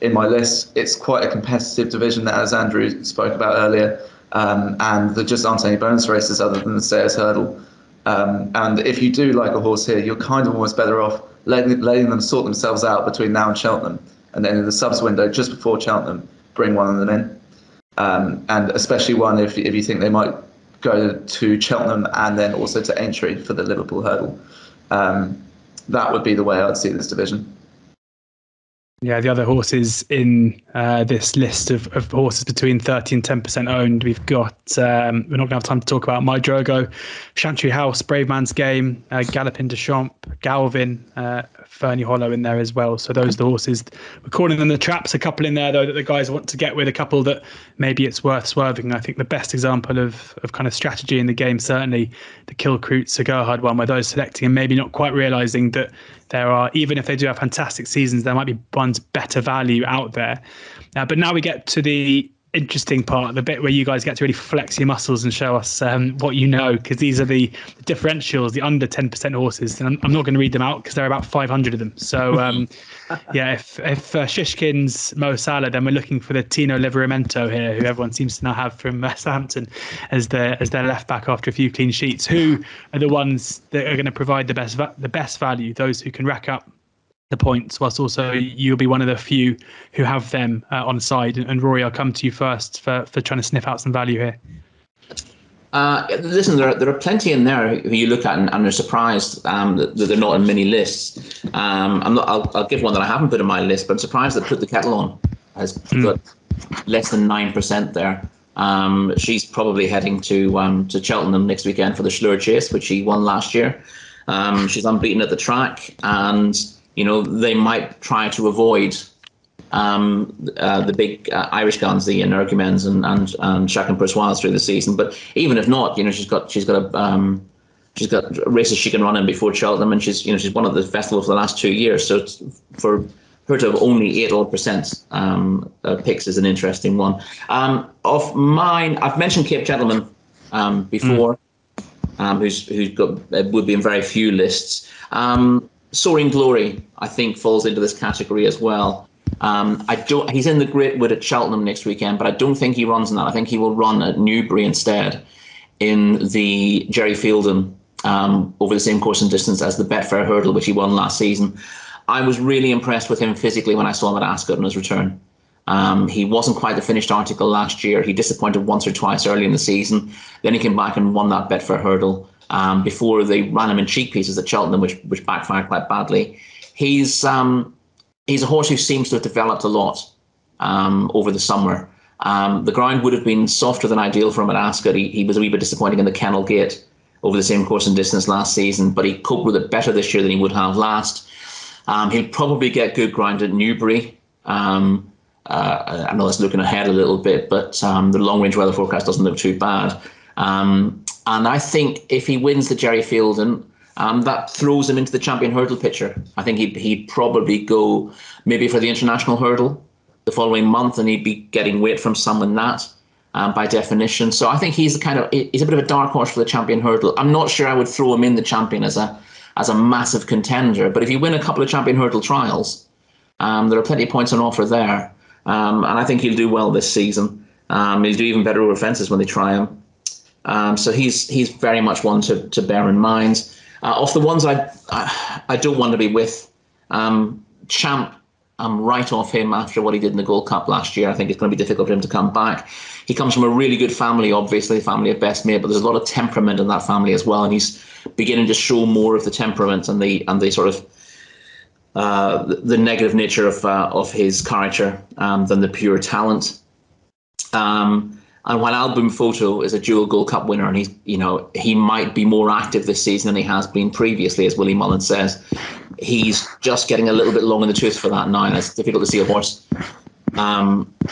in my list. It's quite a competitive division, as Andrew spoke about earlier, and there just aren't any bonus races other than the Stayers Hurdle. And if you do like a horse here, you're kind of almost better off letting them sort themselves out between now and Cheltenham, and then in the subs window just before Cheltenham, bring one of them in. And especially one if you think they might go to Cheltenham and then also to Aintree for the Liverpool Hurdle. That would be the way I'd see this division. Yeah, the other horses in this list of horses between 30 and 10% owned, we've got, we're not going to have time to talk about My Drogo, Chantry House, Brave Man's Game, Gallopin de Champs, Galvin, Fernie Hollow in there as well. So those are the horses. We're calling them the traps. A couple in there, though, that the guys want to get with, a couple that maybe it's worth swerving. I think the best example of kind of strategy in the game, certainly the Kilcroot Cigarhard one, where those selecting and maybe not quite realising that there are, even if they do have fantastic seasons, there might be one's better value out there. But now we get to the interesting part, the bit where you guys get to really flex your muscles and show us what you know, because these are the differentials, the under 10% horses. And I'm not going to read them out because there are about 500 of them. So yeah, if Shishkin's Mo Salah, then we're looking for the Tino Liveramento here, who everyone seems to now have from Southampton as their left back after a few clean sheets. Who are the ones that are going to provide the best value? Those who can rack up the points, whilst also you'll be one of the few who have them on side. And Rory, I'll come to you first for trying to sniff out some value here. Listen, there are plenty in there who you look at and are surprised that they're not in many lists. I'll give one that I haven't put in my list, but I'm surprised that Put the Kettle On has got less than 9% there. She's probably heading to Cheltenham next weekend for the Schlur Chase, which she won last year. She's unbeaten at the track, and they might try to avoid the big Irish guns, the Energumens and Chacun Pour Soi through the season. But even if not, she's got races she can run in before Cheltenham, and she's won at the festival for the last 2 years. So for her to have only 8% picks is an interesting one. Of mine, I've mentioned Cape Gentleman before, who's would be in very few lists. Soaring Glory, I think, falls into this category as well. He's in the Great Wood at Cheltenham next weekend, but I don't think he runs in that. I think he will run at Newbury instead in the Jerry Fielden over the same course and distance as the Betfair Hurdle, which he won last season. I was really impressed with him physically when I saw him at Ascot on his return. He wasn't quite the finished article last year. He disappointed once or twice early in the season. Then he came back and won that Betfair Hurdle before they ran him in cheek pieces at Cheltenham, which backfired quite badly. He's a horse who seems to have developed a lot over the summer. The ground would have been softer than ideal for him at Ascot. He was a wee bit disappointing in the Kennel Gate over the same course and distance last season, but he coped with it better this year than he would have last. He'll probably get good ground at Newbury. I know that's looking ahead a little bit, but the long-range weather forecast doesn't look too bad. And I think if he wins the Jerry Fielden, that throws him into the champion hurdle picture. I think he'd probably go maybe for the international hurdle the following month, and he'd be getting weight from some in that by definition. So I think he's a bit of a dark horse for the champion hurdle. I'm not sure I would throw him in the champion as a massive contender, but if you win a couple of champion hurdle trials, there are plenty of points on offer there, and I think he'll do well this season. He'll do even better over fences when they try him. So he's very much one to bear in mind. Of the ones I don't want to be with, Champ, I'm right off him after what he did in the Gold Cup last year. I think it's going to be difficult for him to come back. He comes from a really good family, obviously, the family of Best Mate, but there's a lot of temperament in that family as well, and he's beginning to show more of the temperament and the sort of the negative nature of his character than the pure talent. And while Album Photo is a dual Gold Cup winner, and he might be more active this season than he has been previously, as Willie Mullins says, he's just getting a little bit long in the tooth for that now, and it's difficult to see a horse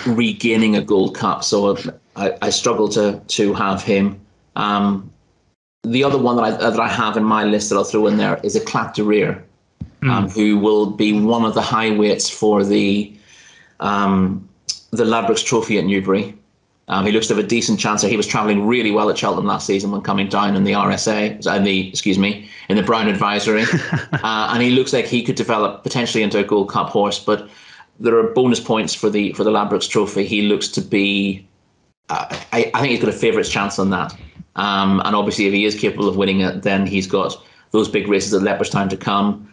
regaining a Gold Cup. So I struggle to have him. The other one that I have in my list that I'll throw in there is a Eclat de Rire, who will be one of the high weights for the Ladbrokes Trophy at Newbury. He looks to have a decent chance. He was travelling really well at Cheltenham last season when coming down in the RSA, in the Brown Advisory, and he looks like he could develop potentially into a Gold Cup horse. But there are bonus points for the Ladbrokes Trophy. He looks to be. I think he's got a favourite's chance on that. And obviously, if he is capable of winning it, then he's got those big races at Leopardstown to come.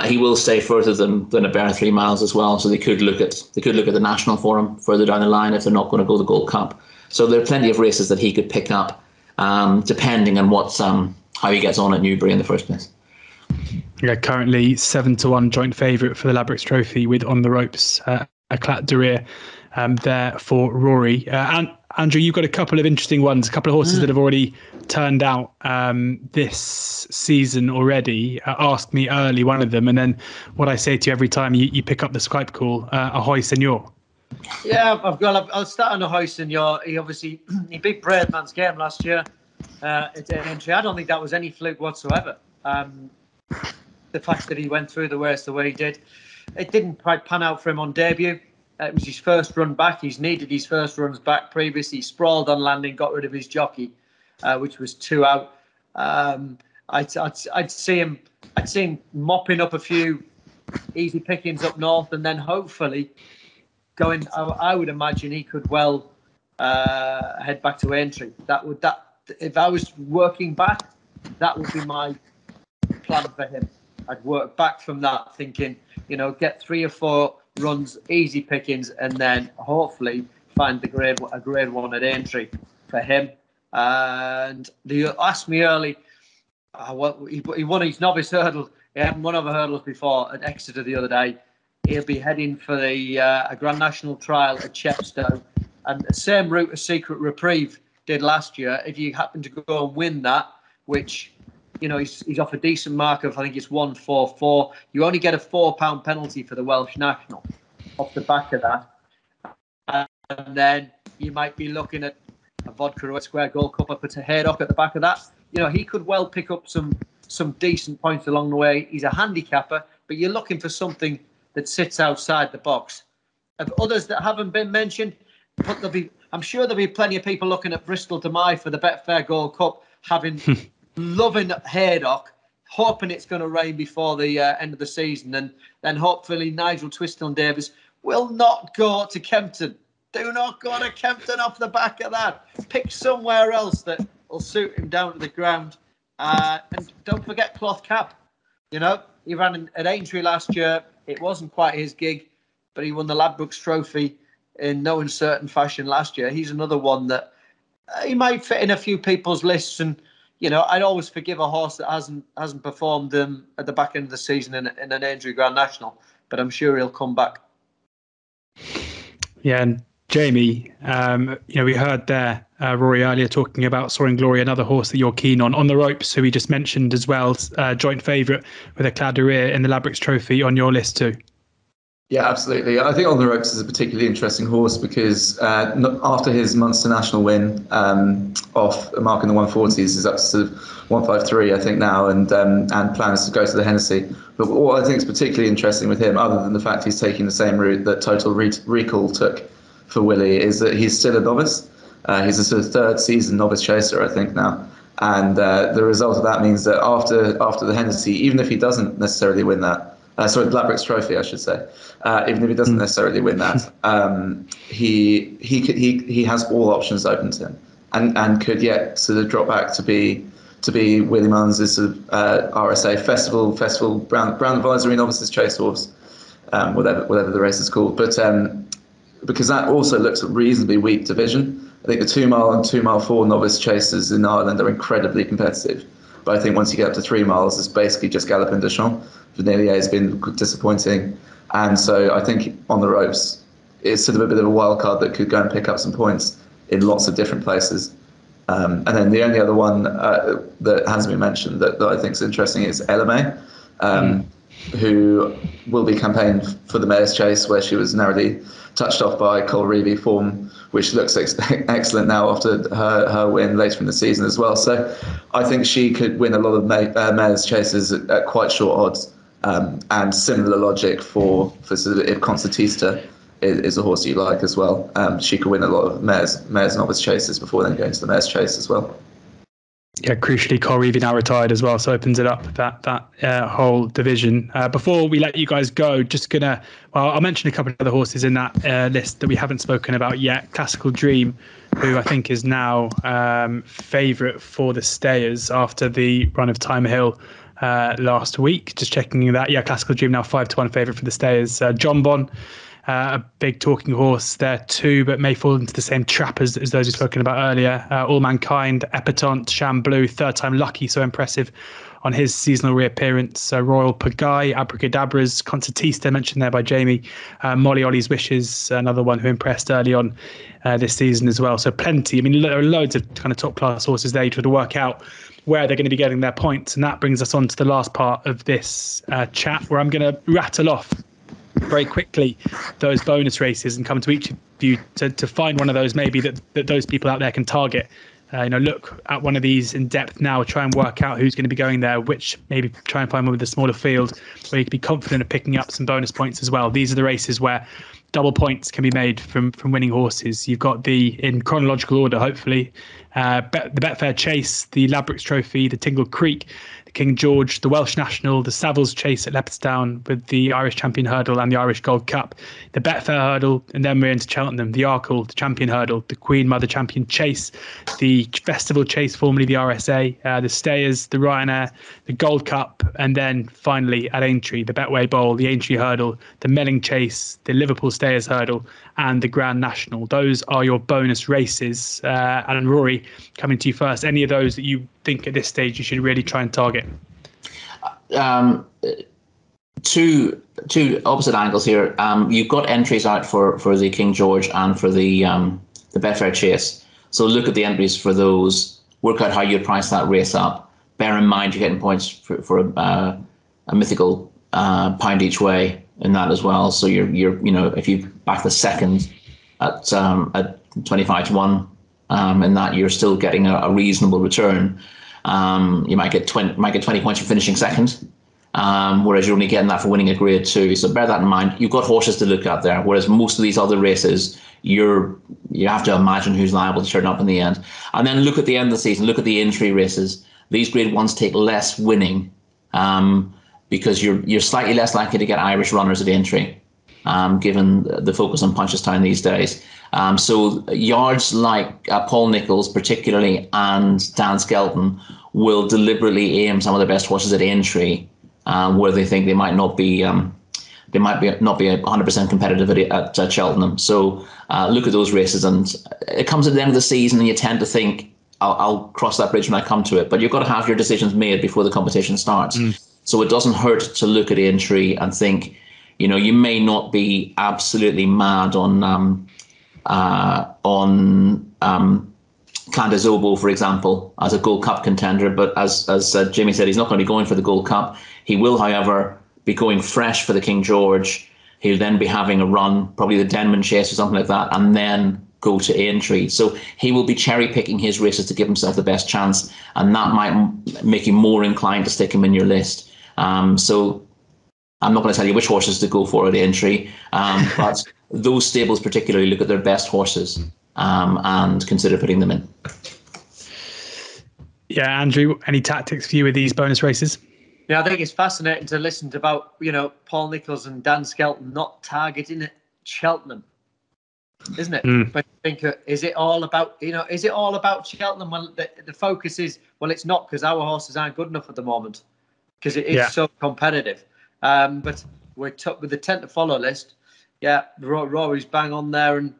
He will stay further than a bare 3 miles as well, so they could look at the national for him further down the line if they're not going to go the Gold Cup. So there are plenty of races that he could pick up, depending on how he gets on at Newbury in the first place. Yeah, currently 7-1 joint favourite for the Ladbrokes Trophy with On the Ropes, Eclat de Rire there for Rory. And Andrew, you've got a couple of interesting ones, a couple of horses that have already turned out this season already. Ask Me Early, one of them, and then what I say to you every time you pick up the Skype call, Ahoy Senor. Yeah, I'll start on Ahoy Senor. He beat Brave Man's Game last year at Aintree. I don't think that was any fluke whatsoever. The fact that he went through the race the way he did, it didn't quite pan out for him on debut. It was his first run back. He's needed his first runs back previously. He sprawled on landing, got rid of his jockey, which was 2 out. I'd see him mopping up a few easy pickings up north, and then hopefully going. I would imagine he could well head back to Aintree. If I was working back, that would be my plan for him. I'd work back from that, thinking, get 3 or 4 runs, easy pickings, and then hopefully find a grade 1 at Aintree for him. And they asked me early, he won his novice hurdle. He hadn't won other hurdles before at Exeter the other day. He'll be heading for the a Grand National trial at Cheltenham, and the same route as Secret Reprieve did last year. If you happen to go and win that, which, you know, he's off a decent mark of, I think it's 144, you only get a £4 penalty for the Welsh National off the back of that. And then you might be looking at a Vodka Red Square Gold Cup up at a Haydock at the back of that. You know, he could well pick up some decent points along the way. He's a handicapper, but you're looking for something that sits outside the box. Of others that haven't been mentioned, but I'm sure there'll be plenty of people looking at Bristol Demai for the Betfair Gold Cup, loving Haydock, hoping it's going to rain before the end of the season, and then hopefully Nigel Twiston-Davies will not go to Kempton. Do not go to Kempton off the back of that. Pick somewhere else that will suit him down to the ground. And don't forget Cloth Cap. You know, he ran at Aintree last year. It wasn't quite his gig, but he won the Ladbrokes Trophy in no uncertain fashion last year. He's another one that he might fit in a few people's lists. And, you know, I'd always forgive a horse that hasn't performed at the back end of the season in an Aintree Grand National, but I'm sure he'll come back. Yeah, and Jamie, we heard there Rory earlier talking about Soaring Glory, another horse that you're keen on the ropes, who we just mentioned as well, joint favourite with a Claderia in the Ladbrokes Trophy on your list too. Yeah, absolutely. I think On the Ropes is a particularly interesting horse because after his Munster National win, off a mark in the 140s, is up to sort of 153, I think now, and plans to go to the Hennessy. But what I think is particularly interesting with him, other than the fact he's taking the same route that Total Recall took for Willie, is that he's still a novice. He's a sort of third season novice chaser, I think, now. And the result of that means that after the Hennessy, even if he doesn't necessarily win that, the Ladbrokes Trophy, I should say. Even if he doesn't necessarily win that, he has all options open to him, and could yet sort of drop back to be Willie Mullins' sort of RSA Festival Brown Advisory Novices Chase horse, whatever the race is called. But because that also looks at reasonably weak division. I think the 2 mile and 2 mile 4 novice chasers in Ireland are incredibly competitive. But I think once you get up to 3 miles, it's basically just Galopin Des Champs. Vanillier has been disappointing. And so I think On the Ropes is sort of a bit of a wild card that could go and pick up some points in lots of different places. And then the only other one that hasn't been mentioned that I think is interesting is LMA, who will be campaigning for the Mayor's Chase, where she was narrowly touched off by Cole Reevy form, which looks excellent now after her win later in the season as well. So I think she could win a lot of Mayor's Chases at quite short odds. And similar logic for sort of if Concertista is a horse you like as well. She could win a lot of Mayor's Novice Chases before then going to the Mayor's Chase as well. Yeah, crucially, Cole Reevy now retired as well, so opens it up that whole division. Before we let you guys go, I'll mention a couple of other horses in that list that we haven't spoken about yet. Classical Dream, who I think is now favourite for the Stayers after the run of Time Hill last week. Just checking that. Yeah, Classical Dream now 5-1 favourite for the Stayers. John Bon, a big talking horse there too, but may fall into the same trap as those we've spoken about earlier. All Mankind, Epatante, Sham Blue, third time lucky, so impressive on his seasonal reappearance. Royal Pagai, Abracadabras, Concertista mentioned there by Jamie, Molly Ollie's Wishes, another one who impressed early on this season as well. So plenty. I mean, there are loads of kind of top class horses there. You try to work out where they're going to be getting their points, and that brings us on to the last part of this chat, where I'm going to rattle off very quickly those bonus races and come to each of you to find one of those maybe that those people out there can target. Look at one of these in depth now, try and work out who's going to be going there, which maybe try and find one with a smaller field where you can be confident of picking up some bonus points as well. These are the races where double points can be made from winning horses. You've got in chronological order, hopefully, the Betfair Chase, the Ladbrokes Trophy, the Tingle Creek, the King George, the Welsh National, the Savills Chase at Leopardstown with the Irish Champion Hurdle and the Irish Gold Cup, the Betfair Hurdle, and then we're into Cheltenham, the Arkle, the Champion Hurdle, the Queen Mother Champion Chase, the Festival Chase, formerly the RSA, the Stayers, the Ryanair, the Gold Cup, and then finally at Aintree, the Betway Bowl, the Aintree Hurdle, the Melling Chase, the Liverpool Stayers Hurdle, and the Grand National. Those are your bonus races. And Rory, coming to you first, any of those that you think at this stage you should really try and target? Two opposite angles here. You've got entries out for the King George and for the Betfair Chase. So look at the entries for those. Work out how you price that race up. Bear in mind you're getting points for a mythical pound each way in that as well. So you're if you back the second at 25 to 1, in that you're still getting a reasonable return. You might get 20 points for finishing second. Whereas you're only getting that for winning a grade 2. So bear that in mind. You've got horses to look at there. Whereas most of these other races, you have to imagine who's liable to turn up in the end. And then look at the end of the season. Look at the Aintree races. These grade 1s take less winning because you're slightly less likely to get Irish runners at Aintree, given the focus on Punchestown these days. So yards like Paul Nicholls particularly and Dan Skelton will deliberately aim some of the best horses at Aintree, where they think they might not be 100% competitive at Cheltenham. So look at those races, and it comes at the end of the season, and you tend to think, I'll cross that bridge when I come to it. But you've got to have your decisions made before the competition starts. So it doesn't hurt to look at Aintree and think, you may not be absolutely mad on Clandazobo, for example, as a Gold Cup contender. But as Jamie said, he's not going to be going for the Gold Cup. He will, however, be going fresh for the King George. He'll then be having a run, probably the Denman Chase or something like that, and then go to Aintree. So he will be cherry picking his races to give himself the best chance, and that might make you more inclined to stick him in your list. So I'm not going to tell you which horses to go for at Aintree, but those stables particularly look at their best horses and consider putting them in. Yeah, Andrew, any tactics for you with these bonus races? Yeah, I think it's fascinating to listen to about, Paul Nicholls and Dan Skelton not targeting Cheltenham, isn't it? But I think, is it all about Cheltenham? Well, the focus is, well, it's not, because our horses aren't good enough at the moment, because it is so competitive. But we're with the 10 to follow list. Yeah, Rory's bang on there, and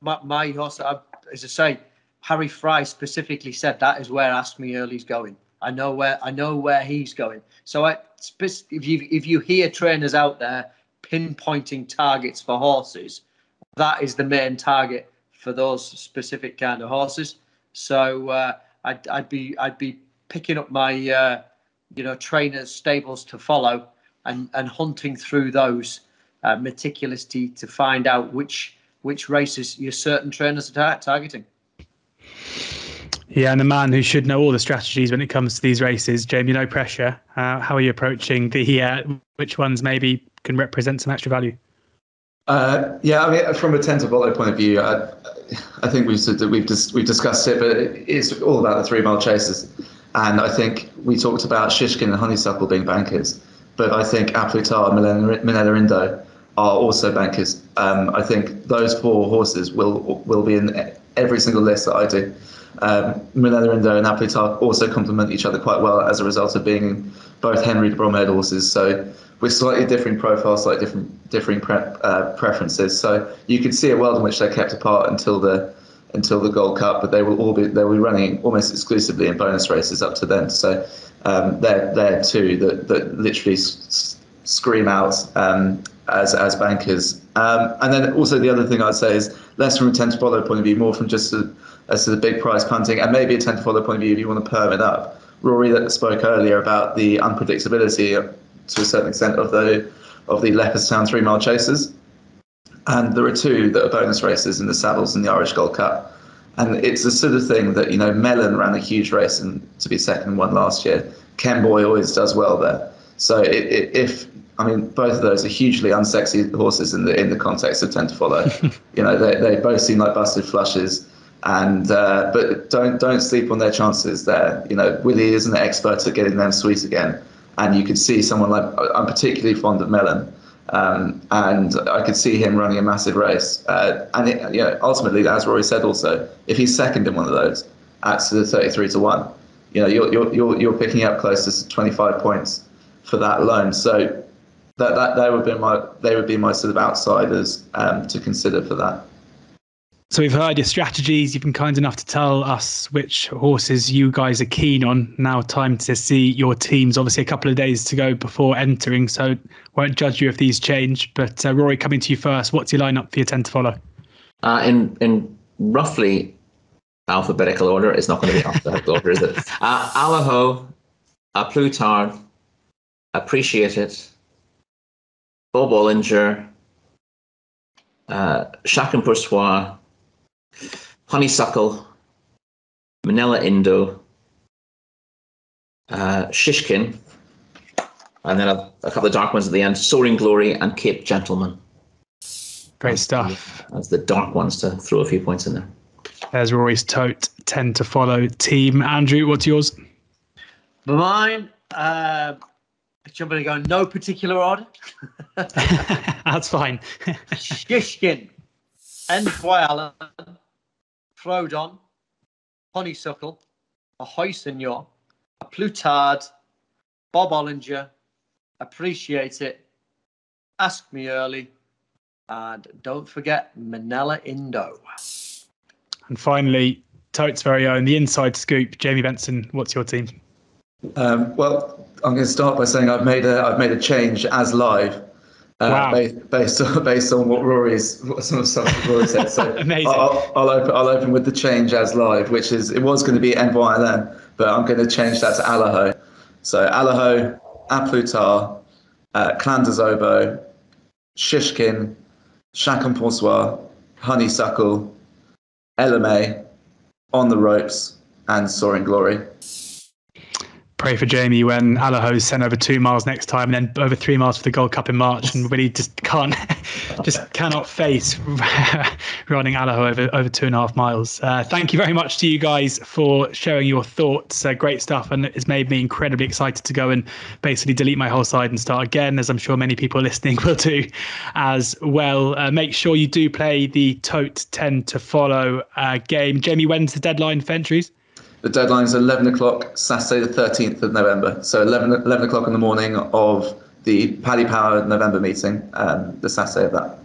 my horse, as I say, Harry Fry specifically said that is where Ask Me Early's going. I know where he's going. So if you hear trainers out there pinpointing targets for horses, that is the main target for those specific kind of horses. So I'd be picking up my trainers' stables to follow and hunting through those meticulously to find out which races your certain trainers are targeting. Yeah, and the man who should know all the strategies when it comes to these races, Jamie, no pressure. How are you approaching which ones maybe can represent some extra value? Yeah, I mean, from a 10 to follow point of view, I think we've discussed it, but it's all about the 3 mile chasers. And I think we talked about Shishkin and Honeysuckle being bankers, but I think Aplitar and Minella Indo are also bankers. I think those 4 horses will be in every single list that I do. Minella Indo and Aplitar also complement each other quite well as a result of being both Henry de Bromhead horses. So with slightly differing profiles, slightly differing preferences. So you could see a world in which they're kept apart until the Gold Cup, but they'll be running almost exclusively in bonus races up to then. So they're 2 that literally scream out as bankers. And then also the other thing I'd say is less from a 10 to follow point of view, more from just as to the big prize punting, and maybe a 10 to follow point of view if you want to perm it up. Rory spoke earlier about the unpredictability to a certain extent of the Leopardstown 3 mile chasers, and there are 2 that are bonus races in the Saddles and the Irish Gold Cup, and it's the sort of thing that Mellon ran a huge race and to be second one last year. Ken Boy always does well there. So both of those are hugely unsexy horses in the context of 10 to follow. They both seem like busted flushes. And but don't sleep on their chances there. Willie is an expert at getting them sweet again, and you could see someone like, I'm particularly fond of Mellon, and I could see him running a massive race. Ultimately, as Rory said, also if he's second in one of those at the 33 to 1, you're picking up close to 25 points for that alone. So that they would be my sort of outsiders to consider for that. So we've heard your strategies. You've been kind enough to tell us which horses you guys are keen on. Now time to see your teams. Obviously a couple of days to go before entering, so won't judge you if these change. But Rory, coming to you first, what's your lineup for your 10 to follow? In roughly alphabetical order. It's not going to be alphabetical order, is it? Allaho, Plutard, Appreciate It, Bob Ollinger, Chacun Pour Soi, Honeysuckle, Manila Indo, Shishkin, and then a couple of dark ones at the end, Soaring Glory and Cape Gentleman. Great stuff. That's the dark ones to throw a few points in there. There's Rory's Tote 10 to follow team. Andrew, what's yours? Mine, I'm going to go in no particular order. That's fine. Shishkin, N.Y. Allen, Frodon, Honeysuckle, Ahoy Senor, a Plutard, Bob Ollinger, Appreciate It, Ask Me Early, and don't forget Manila Indo. And finally, Tote's very own, the inside scoop. Jamie Benson, what's your team? Well, I'm going to start by saying I've made a change as live. Wow. Based on what Rory said. So Amazing. I'll open with the change as live, which is it was going to be NYLN, but I'm going to change that to Allaho. So Allaho, Aplutar, Clan des Obeaux, Shishkin, Chacun Pour Soi, Honeysuckle, LMA, On the Ropes, and Soaring Glory. Pray for Jamie when Allaho's sent over 2 miles next time and then over 3 miles for the Gold Cup in March, and really just cannot face running Allaho over 2.5 miles. Thank you very much to you guys for sharing your thoughts. Great stuff, and it's made me incredibly excited to go and basically delete my whole side and start again, as I'm sure many people listening will do as well. Make sure you do play the Tote 10 to follow game. Jamie, when's the deadline for entries? The deadline is 11 o'clock, Saturday the 13th of November. So 11 o'clock in the morning of the Paddy Power November meeting, the Saturday of that.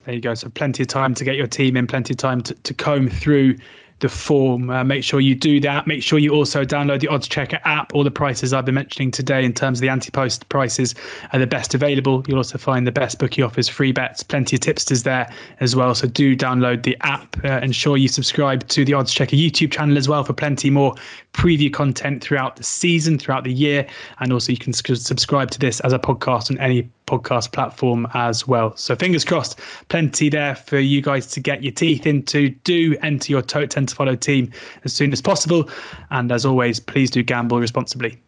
There you go. So plenty of time to get your team in, plenty of time to comb through the form. Make sure you do that. Make sure you also download the oddschecker app. All the prices I've been mentioning today in terms of the anti-post prices are the best available. You'll also find the best bookie offers, free bets, plenty of tipsters there as well. So do download the app. Ensure you subscribe to the oddschecker YouTube channel as well for plenty more preview content throughout the season, throughout the year. And also you can subscribe to this as a podcast on any podcast platform as well. So fingers crossed, plenty there for you guys to get your teeth into. Do enter your Tote 10 to follow team as soon as possible. And as always, please do gamble responsibly.